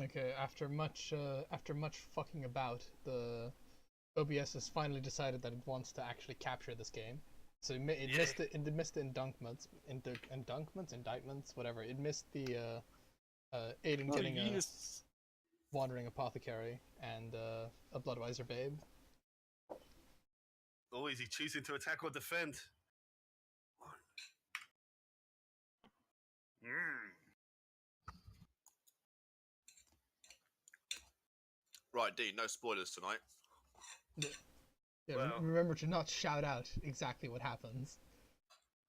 Okay, after much fucking about, the OBS has finally decided that it wants to actually capture this game. So it missed it. It missed the indictments, whatever. It missed the Aedin getting a wandering apothecary and a Bloodweiser babe. Oh, is he choosing to attack or defend? Right, Dean, no spoilers tonight. Yeah, well, remember to not shout out exactly what happens.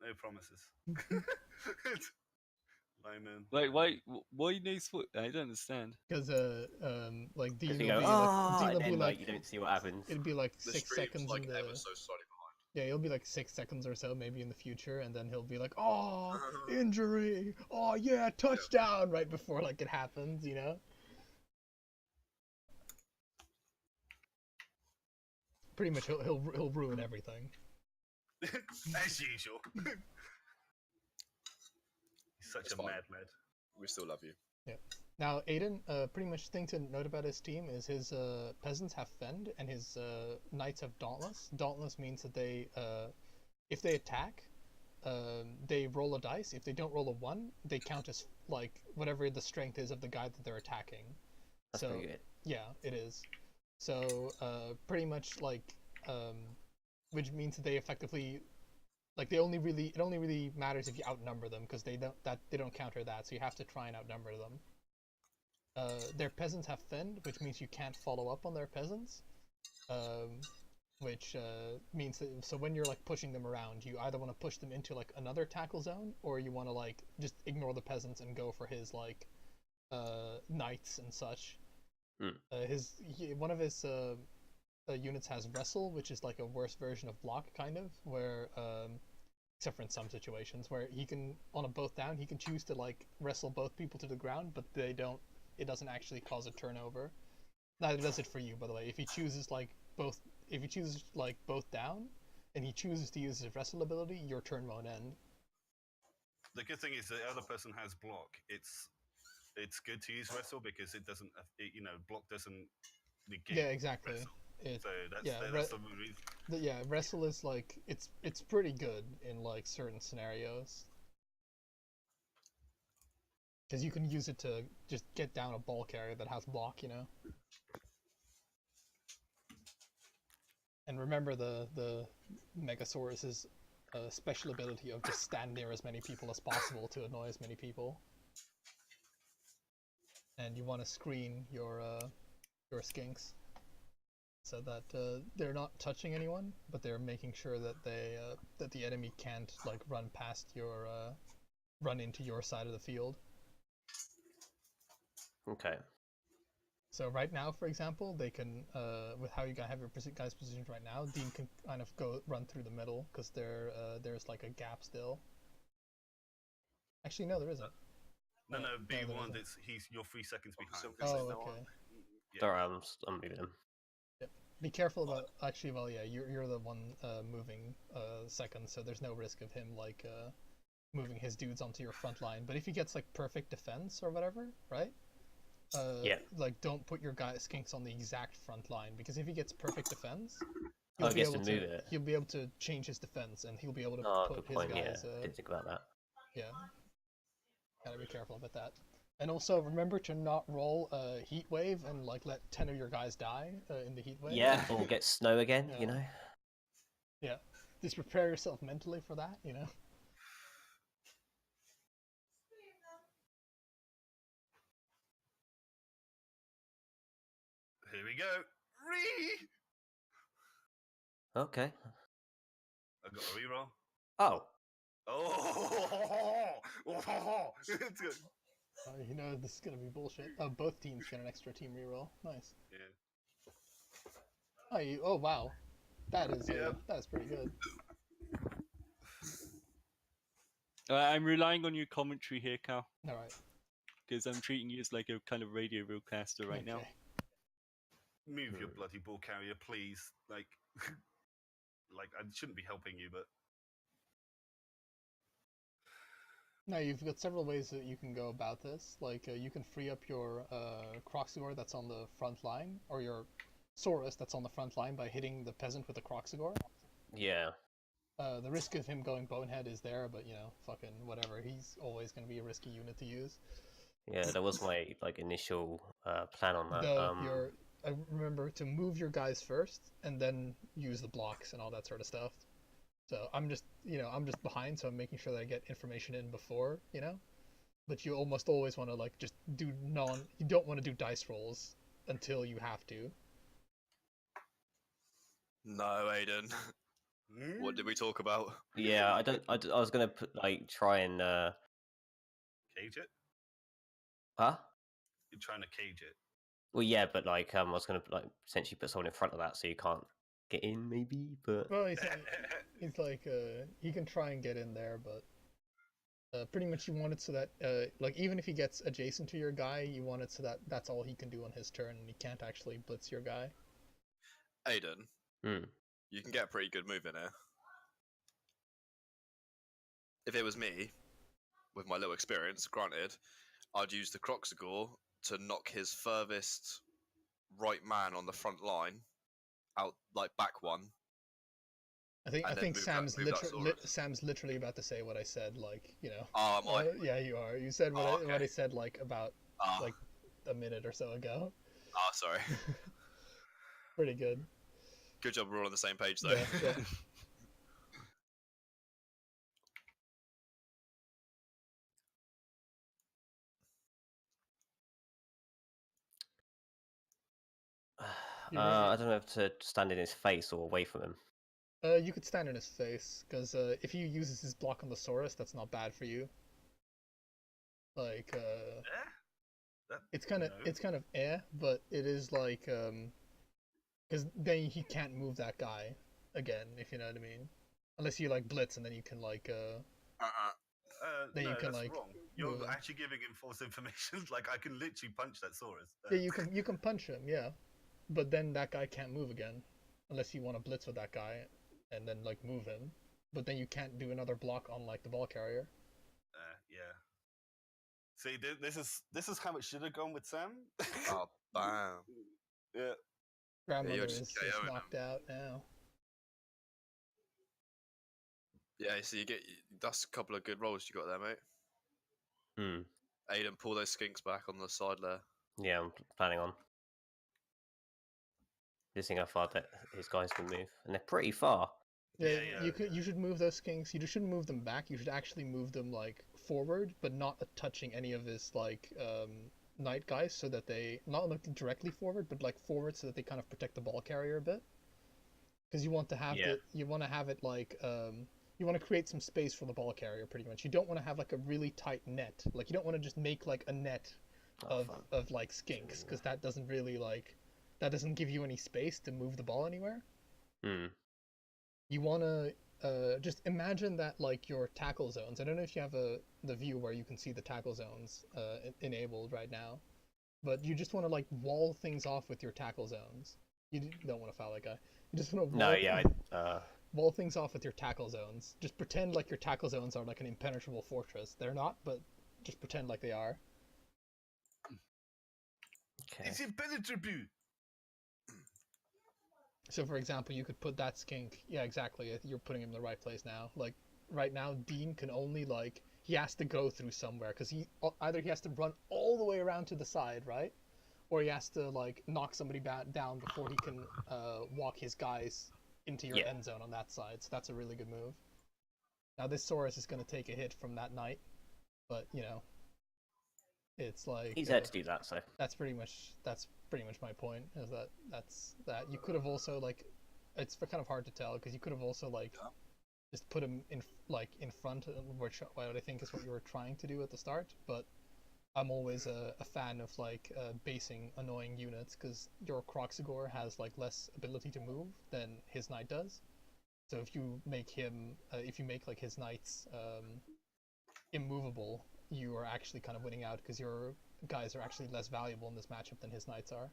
No promises. Man. Like, why no spoil? I don't understand. Because like Dean you will go, be and like, then like you don't see what happens. It'd be like The 6 stream's seconds like in the. ever so slightly behind. Yeah, he'll be like 6 seconds or so, maybe in the future, and then he'll be like, "Oh, injury! Oh yeah, touchdown!" Right before like it happens, you know. Pretty much, he'll ruin everything. As usual. He's such It's a fine. madman. We still love you. Yeah. Now, Aedin, pretty much thing to note about his team is his peasants have Fend and his knights have Dauntless. Dauntless means that they, if they attack, they roll a dice. If they don't roll a 1, they count as like whatever the strength is of the guy that they're attacking. That's pretty good. Yeah, it is. So pretty much like, which means that they effectively, like it only really matters if you outnumber them, because they don't counter that. So you have to try and outnumber them. Their peasants have Fend, which means you can't follow up on their peasants. Which means that, so when you're like pushing them around, you either want to push them into like another tackle zone, or you want to like just ignore the peasants and go for his like knights and such. One of his units has Wrestle, which is like a worse version of Block, kind of, where except for in some situations where he can, on a both down, he can choose to like wrestle both people to the ground, but it doesn't actually cause a turnover. Neither does it for you, by the way. If he chooses both down, and he chooses to use his wrestle ability, your turn won't end. The good thing is the other person has block. It's good to use wrestle because it doesn't, block doesn't negate. Yeah, exactly. So that's the reason. Yeah, wrestle is like it's pretty good in like certain scenarios, because you can use it to just get down a ball carrier that has block, you know. And remember the Megasaurus's special ability of just stand near as many people as possible to annoy as many people. And you want to screen your skinks so that they're not touching anyone, but they're making sure that that the enemy can't like run into your side of the field. Okay. So right now, for example, they can, with how you have your guys positioned right now, Dean can kind of run through the middle, because there's like a gap still. Actually, no, there isn't. No, B1, you're 3 seconds behind. Oh, okay. Yeah. Sorry, I'm moving him. Yeah. Be careful about, actually, well, yeah, you're the one moving second, so there's no risk of him, like, moving his dudes onto your front line. But if he gets, like, perfect defense or whatever, right? Yeah. Like, don't put your skinks on the exact front line, because if he gets perfect defense, he'll be able to change his defense, and he'll be able to put his guys. Yeah, didn't think about that. Yeah, gotta be careful about that. And also remember to not roll a heat wave and like let 10 of your guys die in the heat wave. Yeah, or get snow again, you know. Yeah, just prepare yourself mentally for that, you know. Here we go. Okay. I got a reroll. Oh. Oh, it's good. You know this is gonna be bullshit. Oh, both teams get an extra team reroll. Nice. Yeah. Oh wow, that is pretty good. I'm relying on your commentary here, Cal. All right. Because I'm treating you as like a kind of radio broadcaster right now. Move your bloody ball carrier, please. Like I shouldn't be helping you, but Now you've got several ways that you can go about this. Like you can free up your Croxigor that's on the front line, or your Saurus that's on the front line by hitting the peasant with a Croxigor. Yeah. The risk of him going bonehead is there, but you know, fucking whatever. He's always going to be a risky unit to use. Yeah, that was my like initial plan on that. Though I remember to move your guys first, and then use the blocks and all that sort of stuff. So I'm just behind, so I'm making sure that I get information in before, you know. But you almost always want to like just do you don't want to do dice rolls until you have to. No, Aiden. What did we talk about? Yeah, I was gonna put like try and Cage it? huh? You're trying to cage it. Well, yeah, but like I was gonna like potentially put someone in front of that so you can't get in, maybe. But Well, he's like he can try and get in there, but pretty much you want it so that like even if he gets adjacent to your guy, you want it so that that's all he can do on his turn, and he can't actually blitz your guy. Aiden, Hmm. you can get a pretty good move in here. If it was me, with my little experience, granted, I'd use the Croxigor to knock his furthest right man on the front line out, like back one. I And then think move that Saurus. Sam's literally about to say what I said, like, you know. Oh, am I? Yeah, you are. You said what Oh, what okay. I said like about like a minute or so ago. Sorry. Pretty good. Good job, we're all on the same page though. Yeah, yeah. I don't know if to stand in his face or away from him. You could stand in his face, because if he uses his block on the Saurus, that's not bad for you. Like, it's kind of but it is like, because then he can't move that guy again, if you know what I mean. Unless you like blitz, and then you can like, then no, you can that's like. wrong. You're move him. actually giving him false information. Like I can literally punch that Saurus. Yeah, you can punch him, yeah, but then that guy can't move again, unless you want to blitz with that guy, and then like move him. But then you can't do another block on like the ball carrier. Yeah. See, this is how it should have gone with Sam. Oh, bam. Yeah. Grandmother you're is just KOing knocked out now. Yeah, so that's a couple of good rolls you got there, mate. Hmm. Aiden, pull those skinks back on the side there. Yeah, I'm planning on. Just seeing how far that his guys can move, and they're pretty far. Yeah, you should move those skinks. You shouldn't move them back. You should actually move them like forward, but not touching any of his like knight guys, so that they not like directly forward, but like forward, so that they kind of protect the ball carrier a bit. Because you want to have you want to have it like you want to create some space for the ball carrier, pretty much. You don't want to have like a really tight net. Like you don't want to just make like a net of like skinks, because that doesn't really like that doesn't give you any space to move the ball anywhere. Hmm. You want to just imagine that like your tackle zones. I don't know if you have the view where you can see the tackle zones enabled right now, but you just want to like wall things off with your tackle zones. You don't want to foul that guy. You just want to wall things off with your tackle zones. Just pretend like your tackle zones are like an impenetrable fortress. They're not, but just pretend like they are. Okay. It's impenetrable. So, for example, you could put that skink. Yeah, exactly. You're putting him in the right place now. Like right now, Dean can only like he has to go through somewhere, because either he has to run all the way around to the side, right, or he has to like knock somebody down before he can walk his guys into your end zone on that side. So that's a really good move. Now this Saurus is going to take a hit from that knight, but you know, it's like he's had to do that. So that's pretty much my point. Is that you could have also like, it's kind of hard to tell, because you could have also like just put him in front, which I think is what you were trying to do at the start. But I'm always a fan of like basing annoying units, because your Croxigor has like less ability to move than his knight does. So if you make like his knights immovable, you are actually kind of winning out, because your guys are actually less valuable in this matchup than his knights are.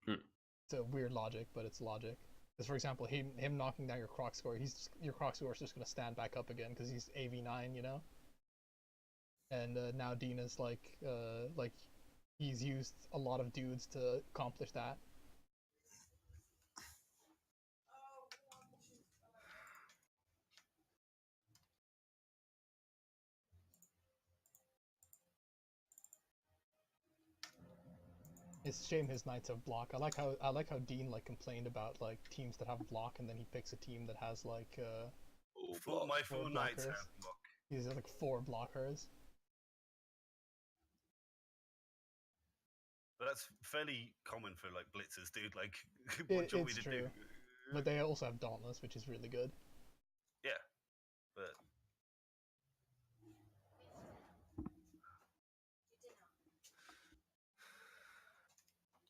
It's a weird logic, but it's logic. Because, for example, him knocking down your Croxigor, your Croxigor is just going to stand back up again, because he's AV9, you know? and now Dean is like he's used a lot of dudes to accomplish that. It's a shame his knights have block. I like how Dean like complained about like teams that have block, and then he picks a team that has like My four four knights blockers. have block. These are like 4 blockers. But that's fairly common for like blitzers, dude. Like, what do you want me It's to true, do? but they also have Dauntless, which is really good. Yeah, but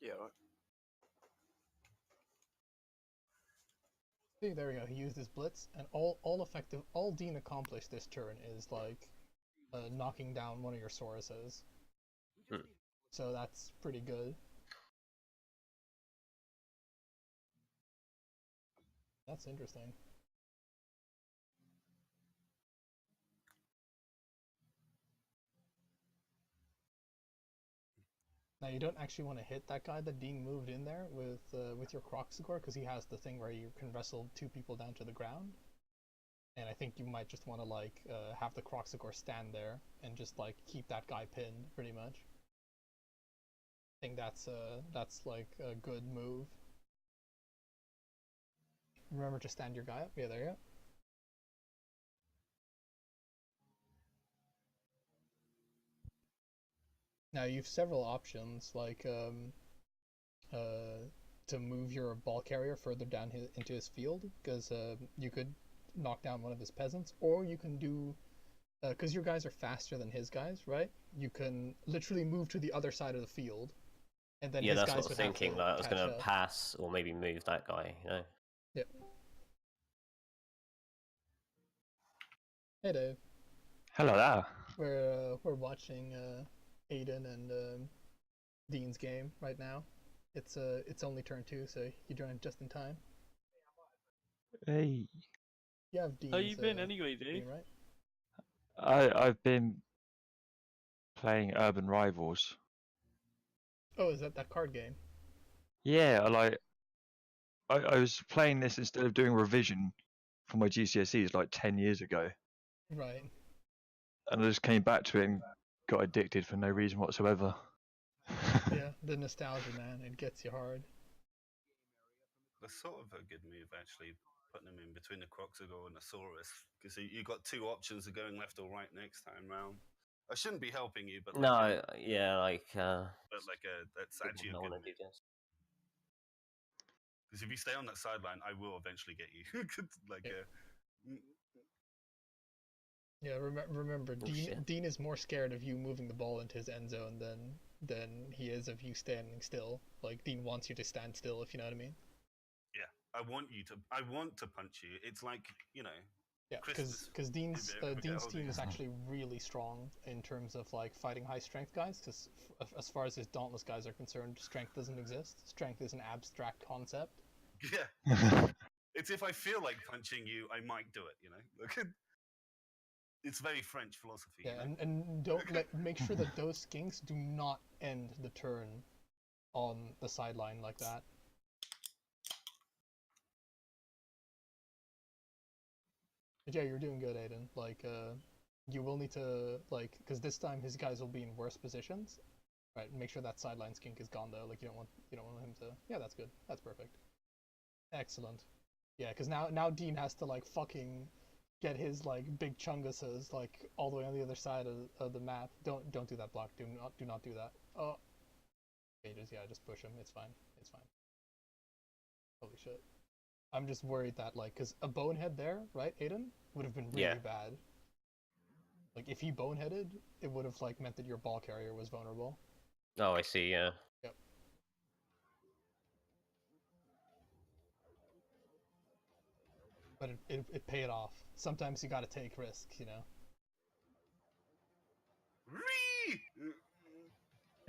Yeah, right. See, there we go. He used his blitz, and all Dean accomplished this turn is like knocking down one of your Sauruses. Hmm. So that's pretty good. That's interesting. Now you don't actually want to hit that guy that Dean moved in there with your Croxagore, because he has the thing where you can wrestle 2 people down to the ground. And I think you might just want to like have the Croxagore stand there and just like keep that guy pinned, pretty much. I think that's like a good move. Remember to stand your guy up. Yeah, there you go. Now you've several options, like to move your ball carrier further down into his field, because you could knock down one of his peasants, or you can do, because your guys are faster than his guys, right? You can literally move to the other side of the field, and then Yeah, his that's what I guys was would have thinking. to Like, I was catch gonna up. pass or maybe move that guy. You know. Yep. Hey Dave, Hello there. we're watching Aedin and Dean's game right now. It's only turn 2, so you joined just in time. Hey, You have Dean's How you been anyway, Dave? game, right? I've been playing Urban Rivals. Oh, is that card game? Yeah, I was playing this instead of doing revision for my GCSEs like 10 years ago, Right. and I just came back to it and got addicted for no reason whatsoever. Yeah, the nostalgia, man, it gets you hard. that's sort of a good move actually, putting him in between the Croxagore and the Saurus, because you got 2 options of going left or right next time round. I shouldn't be helping you, but like, No, yeah, like. that's actually a I good want to do move. this. Because if you stay on that sideline, I will eventually get you. like, Yeah, remember, Oh, Dean shit. Dean is more scared of you moving the ball into his end zone than he is of you standing still. Like Dean wants you to stand still, if you know what I mean. yeah, I want to punch you. It's like, you know, Yeah, Christmas. because Dean's If you ever get Dean's hold of team you. is actually really strong in terms of like fighting high strength guys. Because as far as his dauntless guys are concerned, strength doesn't exist. Strength is an abstract concept. Yeah. It's if I feel like punching you, I might do it, you know? Like, it's very French philosophy, Yeah, you know? and don't make sure that those skinks do not end the turn on the sideline like that. But yeah, you're doing good, Aiden. Like, you will need to like, because this time his guys will be in worse positions. Right, make sure that sideline skink is gone though. Like, you don't want him to. Yeah, that's good. That's perfect. Excellent. Yeah, because now Dean has to like fucking get his like big chunguses like all the way on the other side of the map. Don't do that block. Do not do that. Oh, okay, just push him. It's fine. It's fine. Holy shit. I'm just worried that like, cause a bonehead there, right, Aiden, would have been really Yeah. bad. Like if he boneheaded, it would have like meant that your ball carrier was vulnerable. Oh, I see. Yeah. Yep. But it paid off. Sometimes you gotta take risks, you know.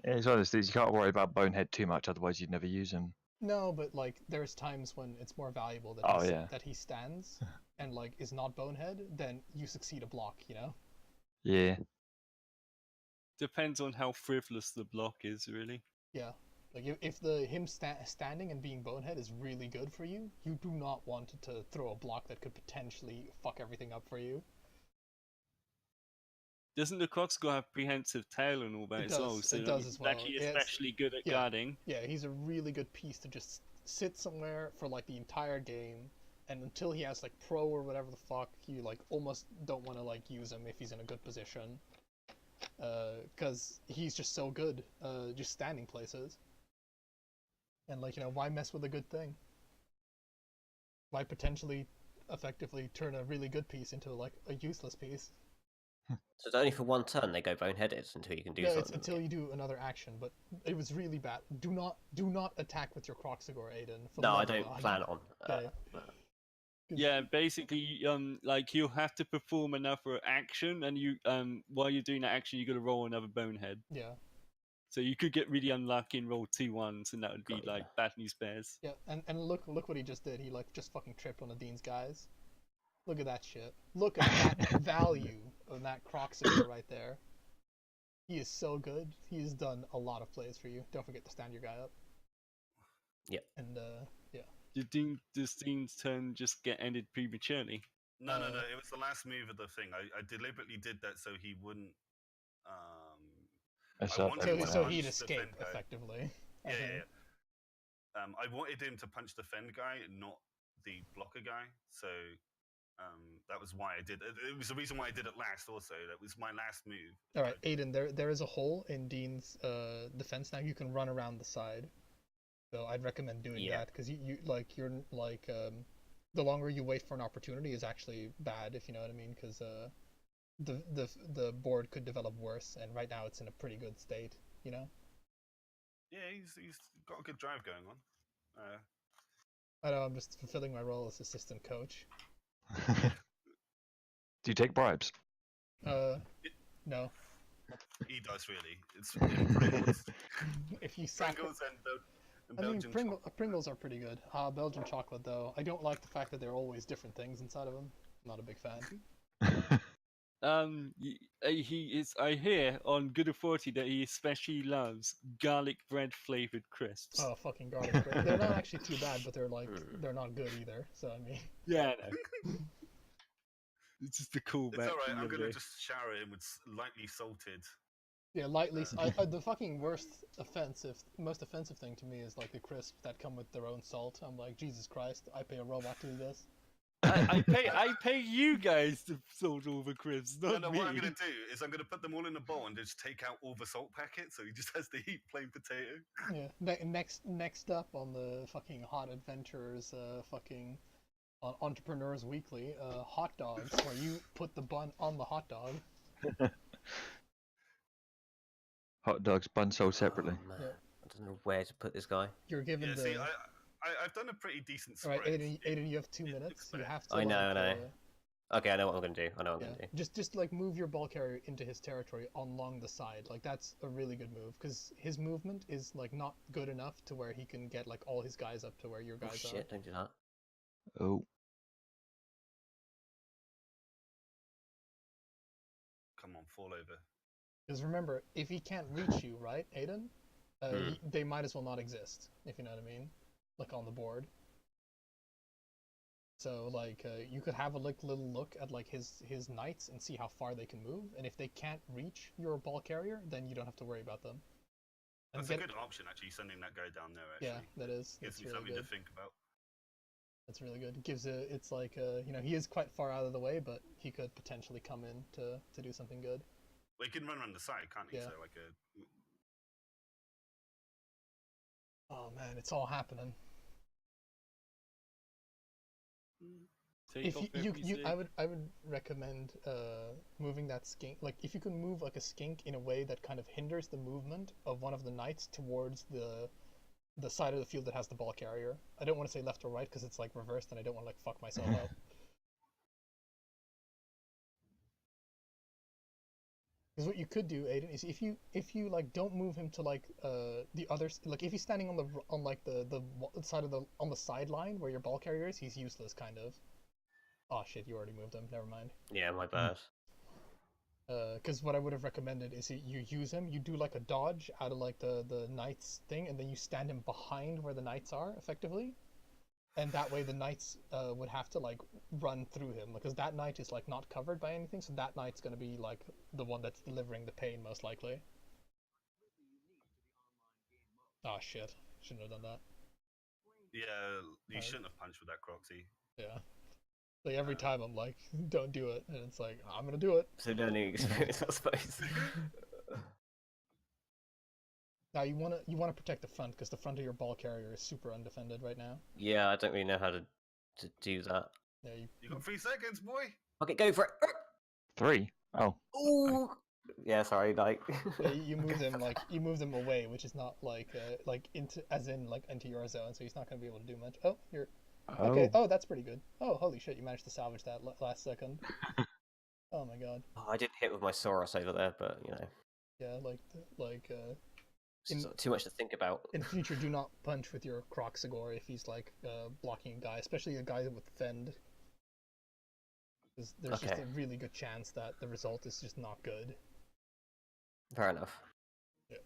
It's one of those things, you can't worry about Bonehead too much, otherwise you'd never use him. No, but like there's times when it's more valuable that that he stands and like is not bonehead, then you succeed a block, you know. Yeah. Depends on how frivolous the block is, really. Yeah. Like if him standing and being bonehead is really good for you, you do not want to throw a block that could potentially fuck everything up for you. Doesn't the Croxgore have prehensile tail and all that It as well? does. So It does as well. actually It's- especially good at yeah. guarding. Yeah, he's a really good piece to just sit somewhere for like the entire game, and until he has like pro or whatever the fuck, you like almost don't want to like use him if he's in a good position, because he's just so good, just standing places. And like, you know, why mess with a good thing? Why potentially, effectively turn a really good piece into like a useless piece? So it's only for one turn they go boneheaded until you can do Yeah, something. it's until you do another action, but it was really bad. Do not attack with your Croxagore, Aedin. For No, I the love of don't God. plan on. Yeah, basically, like you have to perform another action, and you, while you're doing that action, you got to roll another bonehead. Yeah. So you could get really unlucky and roll 2 1s, and that would be Got ya. like bad news bears. Yeah, and look what he just did. He like just fucking tripped one of Dean's guys. Look at that shit. Look at that value of that Croxagore right there. He is so good. He has done a lot of plays for you. Don't forget to stand your guy up. Yep. And yeah. Does Dean's turn just get ended prematurely? No. It was the last move of the thing. I deliberately did that so he wouldn't. Mess I up wanted So everyone to so else. he'd punch the escape Fend guy. effectively. Yeah. I wanted him to punch the Fend guy, not the blocker guy. So that was why I did it. It was the reason why I did it last. Also, that was my last move. All right, Aedin. There is a hole in Dean's defense now. You can run around the side. So I'd recommend doing Yeah. that because you're like the longer you wait for an opportunity is actually bad, if you know what I mean, because the board could develop worse, and right now it's in a pretty good state, you know. Yeah, he's got a good drive going on. I know I'm just fulfilling my role as assistant coach. Do you take bribes? No. He does really. It's Pringles, If you sack Pringles and I mean, Belgian Pringles are pretty good. Belgian chocolate, though. I don't like the fact that there are always different things inside of them. I'm not a big fan. He is. I hear on good authority that he especially loves garlic bread flavored crisps. Oh, fucking garlic bread. They're not actually too bad, but they're like, they're not good either. So, I mean. Yeah, I know. It's just a cool It's match. alright, I'm gonna just shower him with lightly salted. Yeah, lightly. The fucking most offensive thing to me is like the crisps that come with their own salt. I'm like, Jesus Christ, I pay a robot to do this. I pay you guys to salt all the crisps, not No, me. what I'm gonna do is I'm gonna put them all in a bowl and just take out all the salt packets, so he just has to eat plain potato. Yeah. Next up on the fucking Hot Adventurers, fucking on Entrepreneurs Weekly, hot dogs, where you put the bun on the hot dog. Hot dogs bun sold separately. Oh, man. Yeah. I don't know where to put this guy. You're given Yeah, the. see, I've done a pretty decent All spread. right, Aedin, you have 2 minutes. You have to. I know, like, I know. Okay, I know what I'm gonna do. I know what I'm gonna do. Just like move your ball carrier into his territory along the side. Like that's a really good move because his movement is like not good enough to where he can get like all his guys up to where your Oh guys are. shit! Don't do that. Oh, Come on, fall over. Because remember, if he can't reach you, right, Aedin, they might as well not exist. If you know what I mean, like on the board. So like you could have a little look at like his knights and see how far they can move, and if they can't reach your ball carrier, then you don't have to worry about them. And That's a good option, actually, sending that guy down there. Actually, yeah, that is. gives That's me really something good. to think about. That's really good. It gives it's like you know, he is quite far out of the way, but he could potentially come in to do something good. Well, he can run around the side, can't he? Yeah. So like a. Oh man, it's all happening. Take If off you everything. I would recommend moving that skink. Like if you can move like a skink in a way that kind of hinders the movement of one of the knights towards the side of the field that has the ball carrier. I don't want to say left or right because it's like reversed, and I don't want to like fuck myself up. Because what you could do, Aedin, is if you like don't move him to like the other like if he's standing on like the side of on the sideline where your ball carrier is, he's useless kind of. Oh shit, you already moved him. Never mind. Yeah, my bad. Because what I would have recommended is you use him, you do like a dodge out of like the knight's thing, and then you stand him behind where the knights are, effectively. And that way the knights would have to like run through him, because that knight is like not covered by anything, so that knight's gonna be like the one that's delivering the pain most likely. Oh shit, shouldn't have done that. Yeah, you Right. shouldn't have punched with that Croxy. Yeah. Like every time I'm like, don't do it, and it's like, I'm gonna do it. So learning experience, I suppose. Now you wanna protect the front, because the front of your ball carrier is super undefended right now. Yeah, I don't really know how to do that. Yeah, You got 3 seconds, boy. Okay, go for it. 3. Oh. Ooh. Yeah, sorry, like. yeah, you move them like you move them away, which is not like into as in like into your zone, so he's not gonna be able to do much. Oh, you're okay. Oh, that's pretty good. Oh, holy shit, you managed to salvage that last second. Oh my god. Oh, I did hit with my Saurus over there, but you know. Yeah, It's too much to think about. in future, do not punch with your Croxagore if he's like blocking a guy, especially a guy with Fend. Because there's just a really good chance that the result is just not good. Fair enough. Yeah.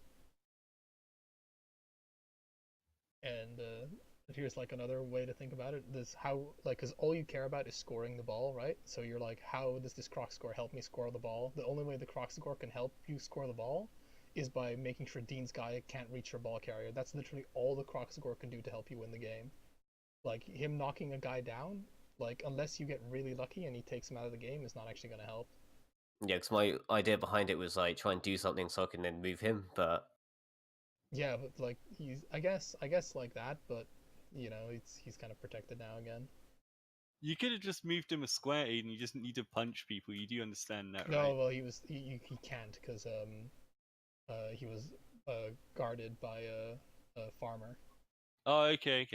And here's like another way to think about it. This how like because all you care about is scoring the ball, right? So you're like, how does this Croxagore help me score the ball? The only way the Croxagore can help you score the ball is by making sure Dean's guy can't reach your ball carrier. That's literally all the Croxagore can do to help you win the game. Like him knocking a guy down, like unless you get really lucky and he takes him out of the game, is not actually going to help. Yeah, because my idea behind it was like try and do something so I can then move him, but yeah, but like he's I guess like that, but you know he's kind of protected now again. You could have just moved him a square, Aiden. You just need to punch people. You do understand that, No, right? well he can't because he was guarded by a farmer. Oh, okay.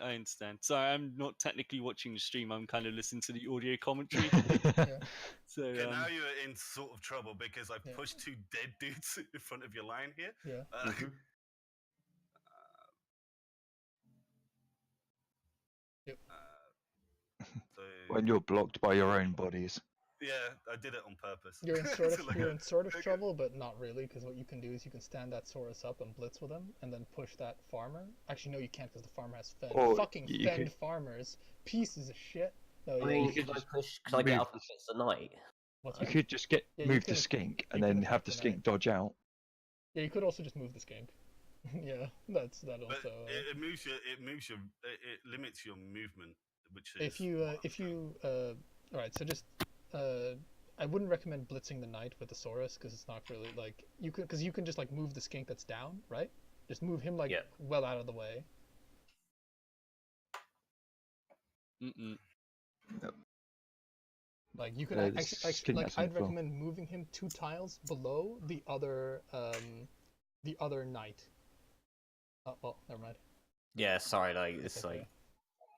I understand. So I'm not technically watching the stream. I'm kind of listening to the audio commentary. Yeah. So Okay, now you're in sort of trouble because I pushed 2 dead dudes in front of your line here. Yeah. Yep. So When you're blocked by your own bodies. yeah, I did it on purpose. You're in sort of trouble, but not really, because what you can do is you can stand that Saurus up and blitz with him, and then push that farmer. Actually, no, you can't, because the farmer has Fend. Or Fucking you Fend could- farmers, pieces of shit. No, I yeah, mean, you could could I just push? Could I get move up against the knight? what's You that? could just Yeah, you move the could- skink you and could then attack have the the skink knight. dodge out. Yeah, you could also just move the skink. Yeah, that But also. it limits your movement, which is If you all right, so just I wouldn't recommend blitzing the knight with the Saurus, because it's not really like you can just like move the skink that's down, right? Just move him like well out of the way. Like you can actually like I'd recommend moving him 2 tiles below the other knight. Oh well, never mind. Yeah, sorry, like it's okay.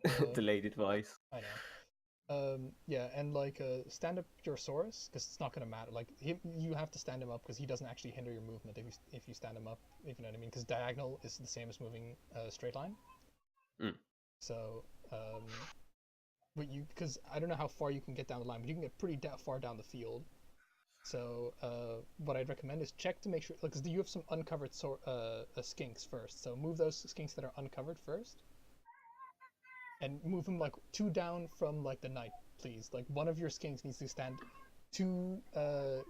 like delayed advice. I know. Yeah, and like stand up your Saurus, because it's not gonna matter. Like you have to stand him up because he doesn't actually hinder your movement if you stand him up. If you know what I mean, because diagonal is the same as moving straight line. So but because I don't know how far you can get down the line, but you can get pretty far down the field. So what I'd recommend is check to make sure, because you have some uncovered skinks first. So move those skinks that are uncovered first, and move them like 2 down from like the knight, please. Like one of your skinks needs to stand 2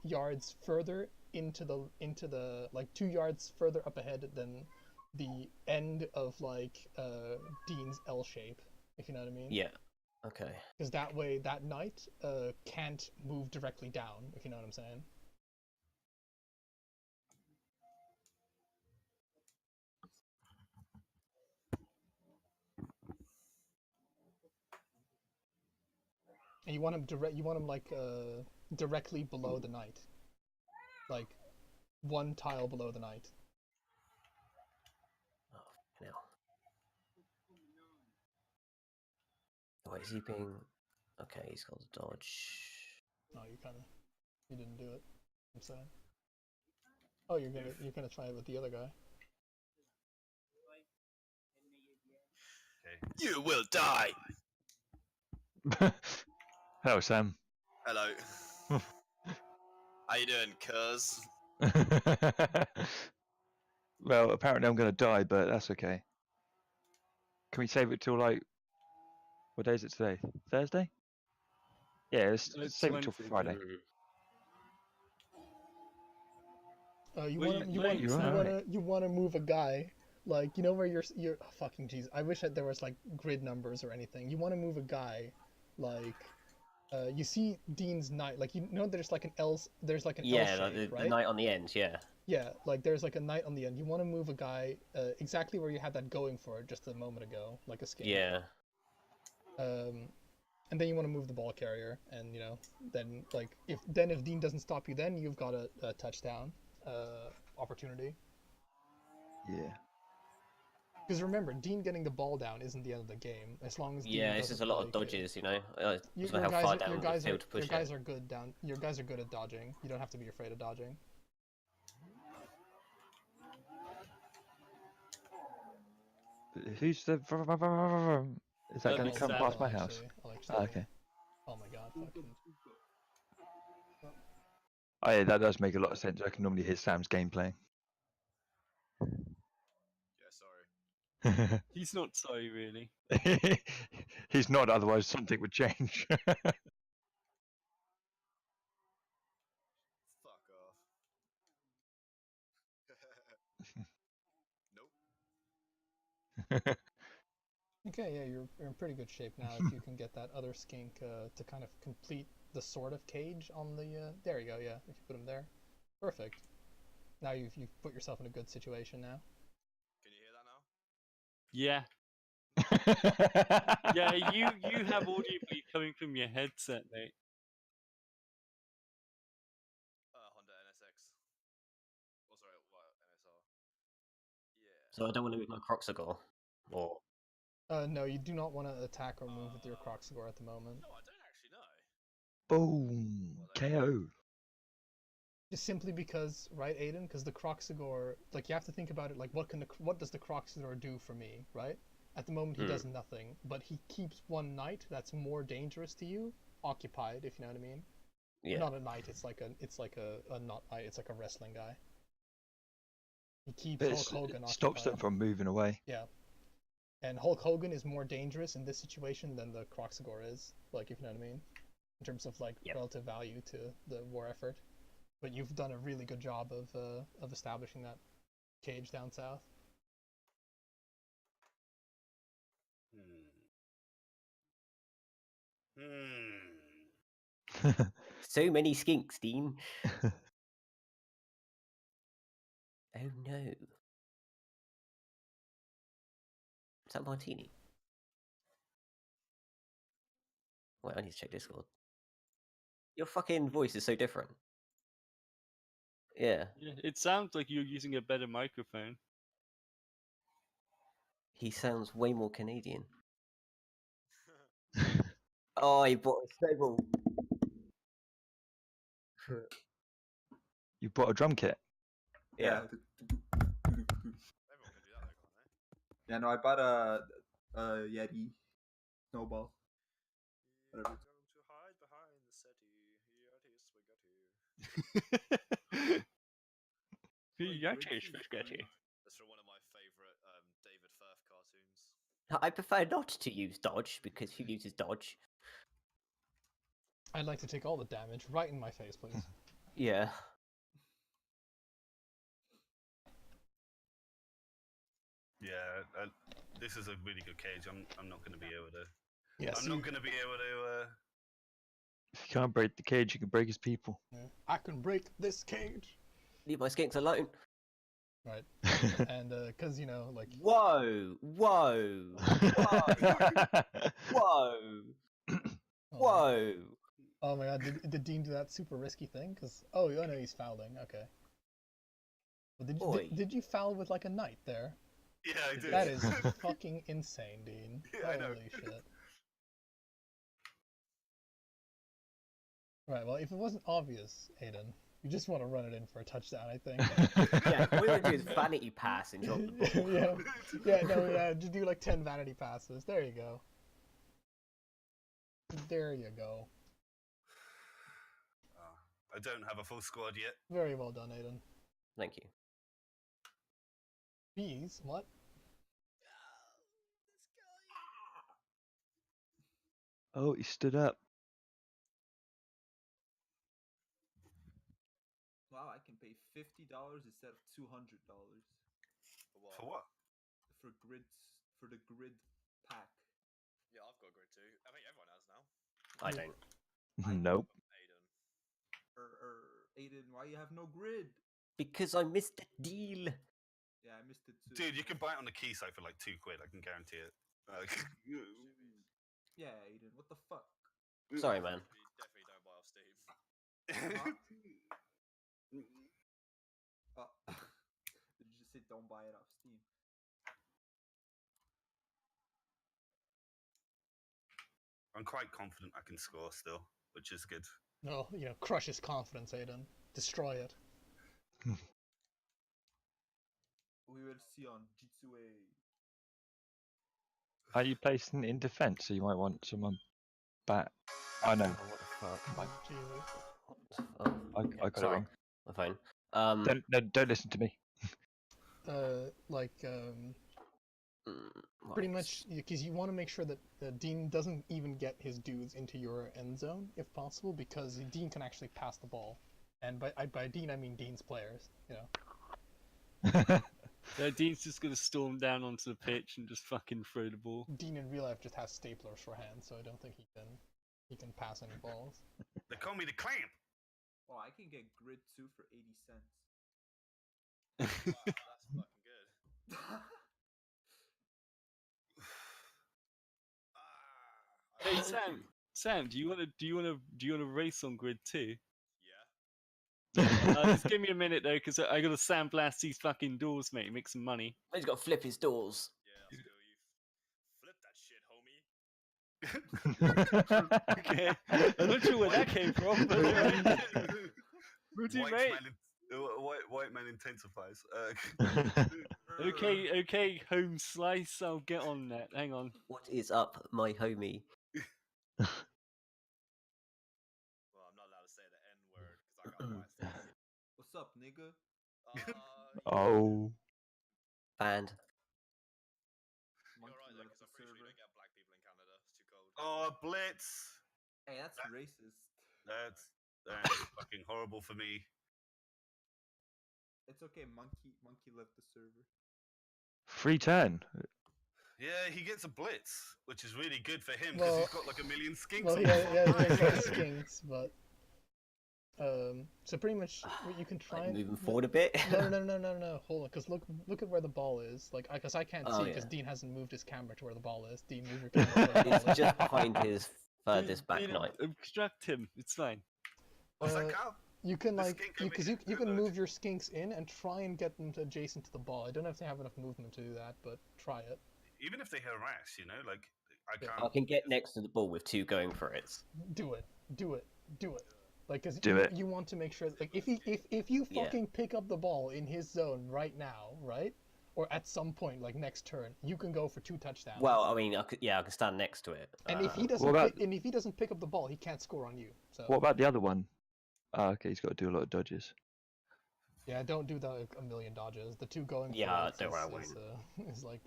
yards further into the like 2 yards further up ahead than the end of like Dean's L shape, if you know what I mean. Yeah. Okay. Because that way, that knight can't move directly down, if you know what I'm saying. And you want him like directly below the knight, like 1 tile below the knight. Oh, no. Wait, is he being? Okay, he's got the dodge. No, you didn't do it. I'm saying. Oh, you're gonna try it with the other guy. okay. You will die. Hello, Sam. Hello. How you doing, cuz? Well, apparently I'm gonna die, but that's okay. Can we save it till like what day is it today? Thursday? Yeah, let's save it till Wednesday, Friday. You wanna move a guy, like, you know where you're oh, fucking jeez. I wish that there was like grid numbers or anything. You want to move a guy, like, you see Dean's knight, like, you know there's like an L Yeah, shape, like right? the night on the end. Yeah. Yeah, like there's like a knight on the end. You want to move a guy exactly where you had that going for it just a moment ago, like a skin. Yeah. And then you want to move the ball carrier, and then if Dean doesn't stop you, then you've got a touchdown opportunity. Yeah. Because remember, Dean getting the ball down isn't the end of the game, as long as Dean it's just a lot of dodges, you know. Your how far down the guys field to push are good down. Your guys are good at dodging. You don't have to be afraid of dodging. Who's the? Is that going to come past my house? Okay. Oh my god, fucking. Oh yeah, that does make a lot of sense. I can normally hear Sam's gameplay. Yeah, sorry. He's not sorry, really. He's not, otherwise something would change. Fuck off. Nope. Okay, yeah, you're in pretty good shape now. If you can get that other skink to kind of complete the sort of cage on the. There you go. Yeah, if you put him there, perfect. Now you've put yourself in a good situation now. Can you hear that now? Yeah. Yeah, you have audio bleed coming from your headset, mate. Honda NSX. Oh, sorry, what? NSR. Yeah. So I don't want to move my Croxagore, or. No, you do not want to attack or move with your Croxagore at the moment. No, I don't actually know. Boom! KO. Just simply because, right, Aedin? Because the Croxagore, like, you have to think about it. Like, what does the Croxagore do for me, right? At the moment, he does nothing, but he keeps one knight that's more dangerous to you occupied, if you know what I mean. Yeah. Not a knight. It's like a not knight. It's like a wrestling guy. He keeps Hulk Hogan occupied. Stops them from moving away. Yeah. And Hulk Hogan is more dangerous in this situation than the Croxagore is, like, if you know what I mean, in terms of like relative value to the war effort. But you've done a really good job of establishing that cage down south. So many skinks, Dean. Oh no. Is that Martini? Wait, I need to check Discord. Your fucking voice is so different. Yeah. Yeah, it sounds like you're using a better microphone. He sounds way more Canadian. Oh, he bought a snowball. You bought a drum kit? Yeah. Everyone can do that, though, can't they? Yeah, no, I bought a Yeti snowball. Whatever. Going to hide behind the SETI. Yeti spaghetti. That's from one of my favourite David Firth cartoons. I prefer not to use dodge, because who uses dodge? I'd like to take all the damage right in my face, please. Yeah. Yeah, this is a really good cage. I'm not going to be able to. Yes. I'm not going to be able to. If you can't break the cage, you can break his people. Yeah. I can break this cage. Leave my skinks alone. Right. And because like. Whoa! Whoa! Whoa! Whoa! Whoa! Oh my god! Did Dean do that super risky thing? Because I know he's fouling. Okay. Well, did you foul with like a knight there? Yeah, I did. That is fucking insane, Dean. Yeah, I know. Holy shit. Right, well, if it wasn't obvious, Aedin, you just want to run it in for a touchdown, I think. Yeah, all you want to do is vanity pass and drop the ball. yeah, just do like 10 vanity passes. There you go. There you go. I don't have a full squad yet. Very well done, Aiden. Thank you. Bees? What? Oh, he stood up. Wow, I can pay $50 instead of $200 For what? for the grid pack. Yeah, I've got grid too. I think everyone has now. I don't. Nope. Aiden, why you have no grid? Because I missed the deal. Yeah, I missed it too. Dude, you can buy it on the key site for like £2. I can guarantee it. Yeah, Aiden, what the fuck? Sorry, man. Definitely don't buy off Steam. Did you just say don't buy it off Steam? I'm quite confident I can score still, which is good. No, crush his confidence, Aiden. Destroy it. We will see on Jitsue. Are you placing it in defense? So you might want someone back. I know. Oh, what the fuck? Jesus. I got it Sorry, wrong. my phone. Don't listen to me. Pretty much, because you want to make sure that Dean doesn't even get his dudes into your end zone, if possible, because Dean can actually pass the ball. And by Dean, I mean Dean's players, So Dean's just gonna storm down onto the pitch and just fucking throw the ball. Dean in real life just has staplers for hands, so I don't think he can pass any balls. They call me the Clamp. Oh, I can get grid 2 for 80 cents. Wow, that's fucking good. Hey Sam, do you wanna race on grid 2? Yeah. Just give me a minute though, because I gotta sandblast these fucking doors, mate. Make some money. He's got to flip his doors. Yeah, let's go. You flip that shit, homie. Okay, I'm not sure where that came from, but routine, mate. White man intensifies. Okay, home slice. I'll get on that. Hang on. What is up, my homie? Well, I'm not allowed to say the N word because I got white face. What's up, nigga? Oh. Banned. You're right though, because I'm pretty sure you don't get black people in Canada. It's too cold. Oh, Blitz. Hey, that's racist. That's fucking horrible for me. It's okay, Monkey left the server. Free turn. Yeah, he gets a blitz, which is really good for him because Well- he's got like a million skinks. Well, on yeah, the front he has line. like skinks, but so pretty much what you can try Like and moving forward a bit. No. Hold on, because look at where the ball is. Like, because I can't Oh, see because yeah. Dean hasn't moved his camera to where the ball is. Dean, move your camera to where the It's ball is. just behind his furthest back Dean, knife. Obstruct him. It's fine. What's that, Uh, Cal? You can The like skink because over you here. can move your skinks in and try and get them to adjacent to the ball. I don't know if they have enough movement to do that, but try it. Even if they harass, like I Yeah. can't. I can get next to the ball with two going for it. Do it. Like, cause Do it. you want to make sure, like, if you Yeah. fucking pick up the ball in his zone right now, right, or at some point like next turn, you can go for 2 touchdowns. Well, I mean, I can stand next to it. and if he Uh, doesn't, What about- and if he doesn't pick up the ball, he can't score on you. So What about the other one? Oh, okay, he's got to do a lot of dodges. yeah, don't do the a million dodges. The 2 going. Yeah, for it don't worry, I is like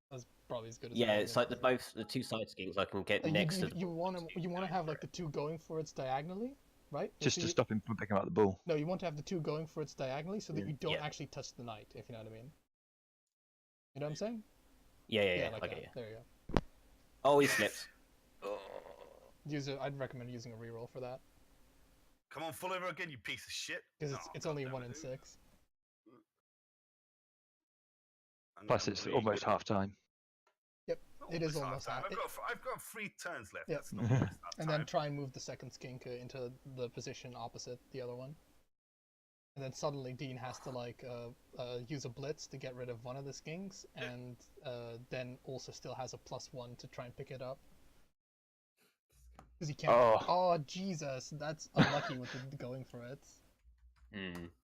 that's probably as good as. yeah, anything. it's like the two side skinks I can get Like, next to the you ball. want to have like the 2 going for it diagonally, right? Just So to you- stop him from picking up the ball. No, you want to have the 2 going for it diagonally so that you don't Yeah. actually touch the knight, if you know what I mean. You know what I'm saying? Yeah, like I that. get you. There you go. Oh, he slipped. I'd recommend using a reroll for that Come on, full over again, you piece of shit. because No, it's God only a damn 1 it, in dude. 6. Plus, it's almost half time. It is almost half half. time. I've got 3 turns left. Yep. That's not almost half And then time. try and move the second skink into the position opposite the other one. And then suddenly Dean has to like use a blitz to get rid of one of the skinks, and then also still has a +1 to try and pick it up. Because he can't. Oh. Oh Jesus, that's unlucky with the going for it.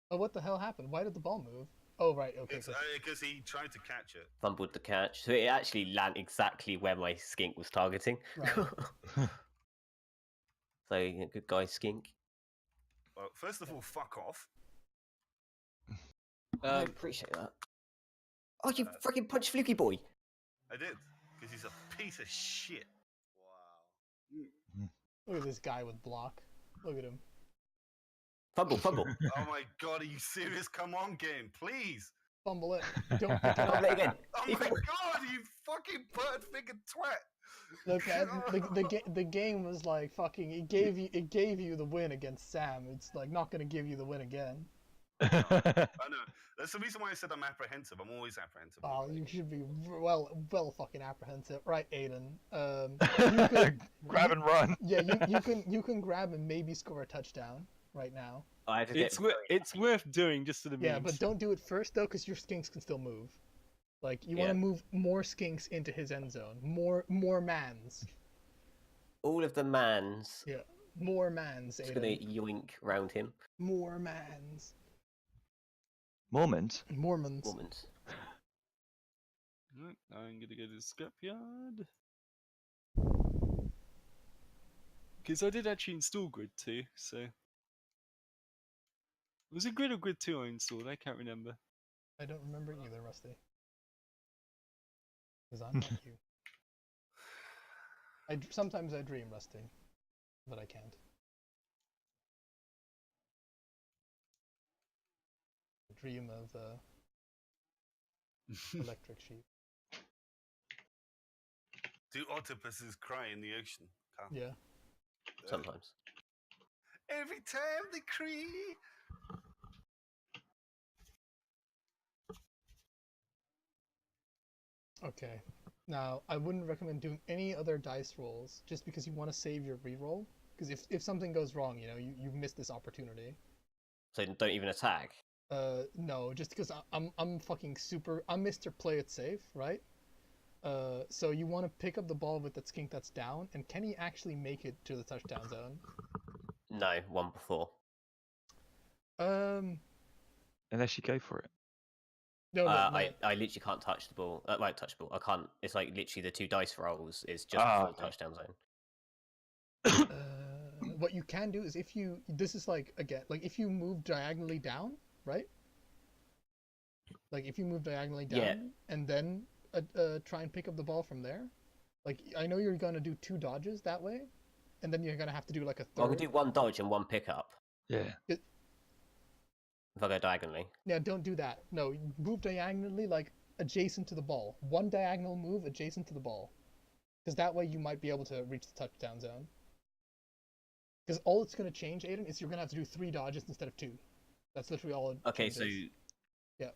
Oh, what the hell happened? Why did the ball move? Oh right, okay. Because he tried to catch it. Fumbled the catch, so it actually landed exactly where my skink was targeting. Right. So, yeah, good guy, skink. Well, first of all, fuck off. I appreciate that. Oh, you freaking punched Fluky Boy! I did, because he's a piece of shit. Wow. Look at this guy with block. Look at him. Fumble, fumble. Oh my god, are you serious? Come on, game, please. Fumble it. Don't pick it up. Fumble it again. Oh my god, you fucking bird-fingered twat. Look, man, the game was like fucking. It gave you the win against Sam. It's like not gonna give you the win again. I know. That's the reason why I said I'm apprehensive. I'm always apprehensive. Oh, you should be well fucking apprehensive, right, Aiden? Grab and run. Yeah, you can grab and maybe score a touchdown right now. I have to get It's worth doing just for the memes. Yeah, but don't do it first though, because your skinks can still move. Like you want to move more skinks into his end zone, more mans. all of the mans. Yeah, more mans. Just Aiden. gonna yoink round him. More mans. Mormons. Mormons. Mormons. Right, I'm gonna go to the scrapyard. Because I did actually install Grid 2, so... Was it Grid or Grid 2 I installed? I can't remember. I don't remember either, Rusty. Because I'm not you. Sometimes I dream, Rusty, but I can't. I dream of electric sheep. Do octopuses cry in the ocean? Carl? Yeah. Sometimes. Every time they cry. Okay. Now, I wouldn't recommend doing any other dice rolls just because you want to save your reroll. Because if something goes wrong, you know, you've missed this opportunity. So don't even attack. No, just because I'm fucking super. I'm Mr. Play It Safe, right? So you want to pick up the ball with that skink that's down, and can he actually make it to the touchdown zone? No, one before. Unless you go for it. No, no, no. I literally can't touch the ball. Right, touch the ball. I can't. It's like literally the 2 dice rolls is just before the touchdown zone. What you can do is if you. This is like again, like if you move diagonally down, right? Like if you move diagonally down and then try and pick up the ball from there. Like I know you're gonna do 2 dodges that way, and then you're gonna have to do like a third. Well, I can do 1 dodge and 1 pickup. Yeah. If I go diagonally. Yeah, don't do that. No, you move diagonally, like adjacent to the ball. 1 diagonal move adjacent to the ball, because that way you might be able to reach the touchdown zone. Because all it's gonna change, Aiden, is you're gonna have to do 3 dodges instead of 2. That's literally all it Okay, changes. so. Yeah.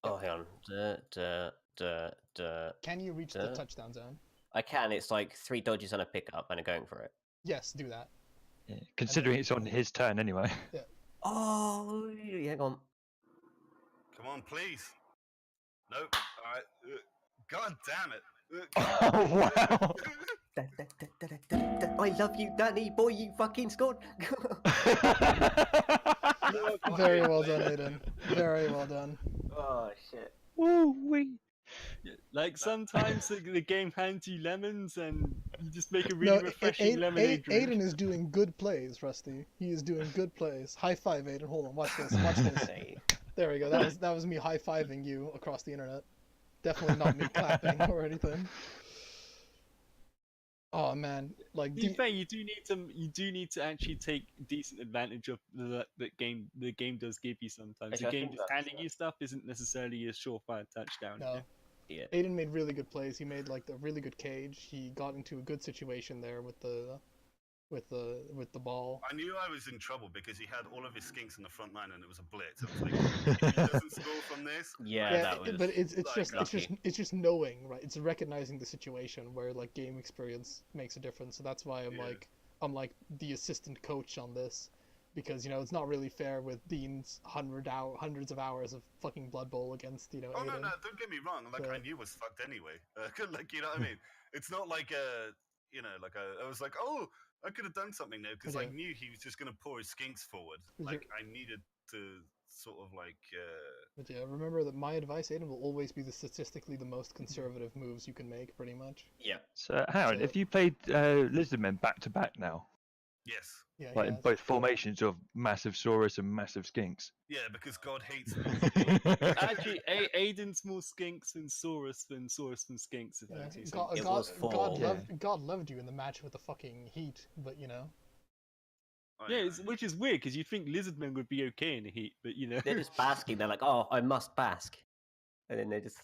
Oh, hang on. Can you reach the touchdown zone? I can. It's like 3 dodges and a pickup, and I'm going for it. Yes, do that. Yeah. Considering it's on his turn anyway. Yeah. Oh, hang on. Come on, please. Nope. All right. God damn it. Oh, wow. I love you, Danny boy. You fucking scored. Very well done, Aiden. Very well done. Oh shit. Woo-wee. Like sometimes the game hands you lemons and you just make a really refreshing Aiden, lemonade drink. Aiden is doing good plays, Rusty. He is doing good plays. High five, Aiden. Hold on, watch this. Watch this. There we go. That was me high fiving you across the internet. Definitely not me clapping or anything. Oh man, like To be fair, you do need to actually take decent advantage of the game. The game does give you sometimes. The game just handing you stuff isn't necessarily a surefire touchdown. No. Yeah. Aiden made really good plays. He made like a really good cage. He got into a good situation there with the ball. I knew I was in trouble because he had all of his skinks in the front line and it was a blitz. It was like, if he doesn't score from this, Yeah, that was. But it's lucky. just knowing, right? It's recognizing the situation where like game experience makes a difference. So that's why I'm like the assistant coach on this, because you know it's not really fair with Dean's hundreds of hours of fucking Blood Bowl against Oh Aiden. no, don't get me wrong. Like So- I knew was fucked anyway. Like you know what I mean? It's not like I was like, oh, I could have done something there because I Yeah. knew he was just gonna pour his skinks forward. Is Like I needed to sort of like. But yeah, remember that my advice, Aiden, will always be the statistically the most conservative moves you can make, pretty much. Yeah. So, Howard, So- if you played Lizardmen back to back now, Yes. Yeah, Like in both formations of massive Saurus and massive Skinks. Yeah, because God hates me. Actually, Aedin's more skinks than Saurus than Skinks. If Yeah. that makes God, sense. It God, was God, four. loved, God loved you in the match with the fucking heat, but you know. Oh, Yeah, which is weird because you'd think lizardmen would be okay in the heat, but you know. They're just basking. They're like, oh, I must bask, and then they just.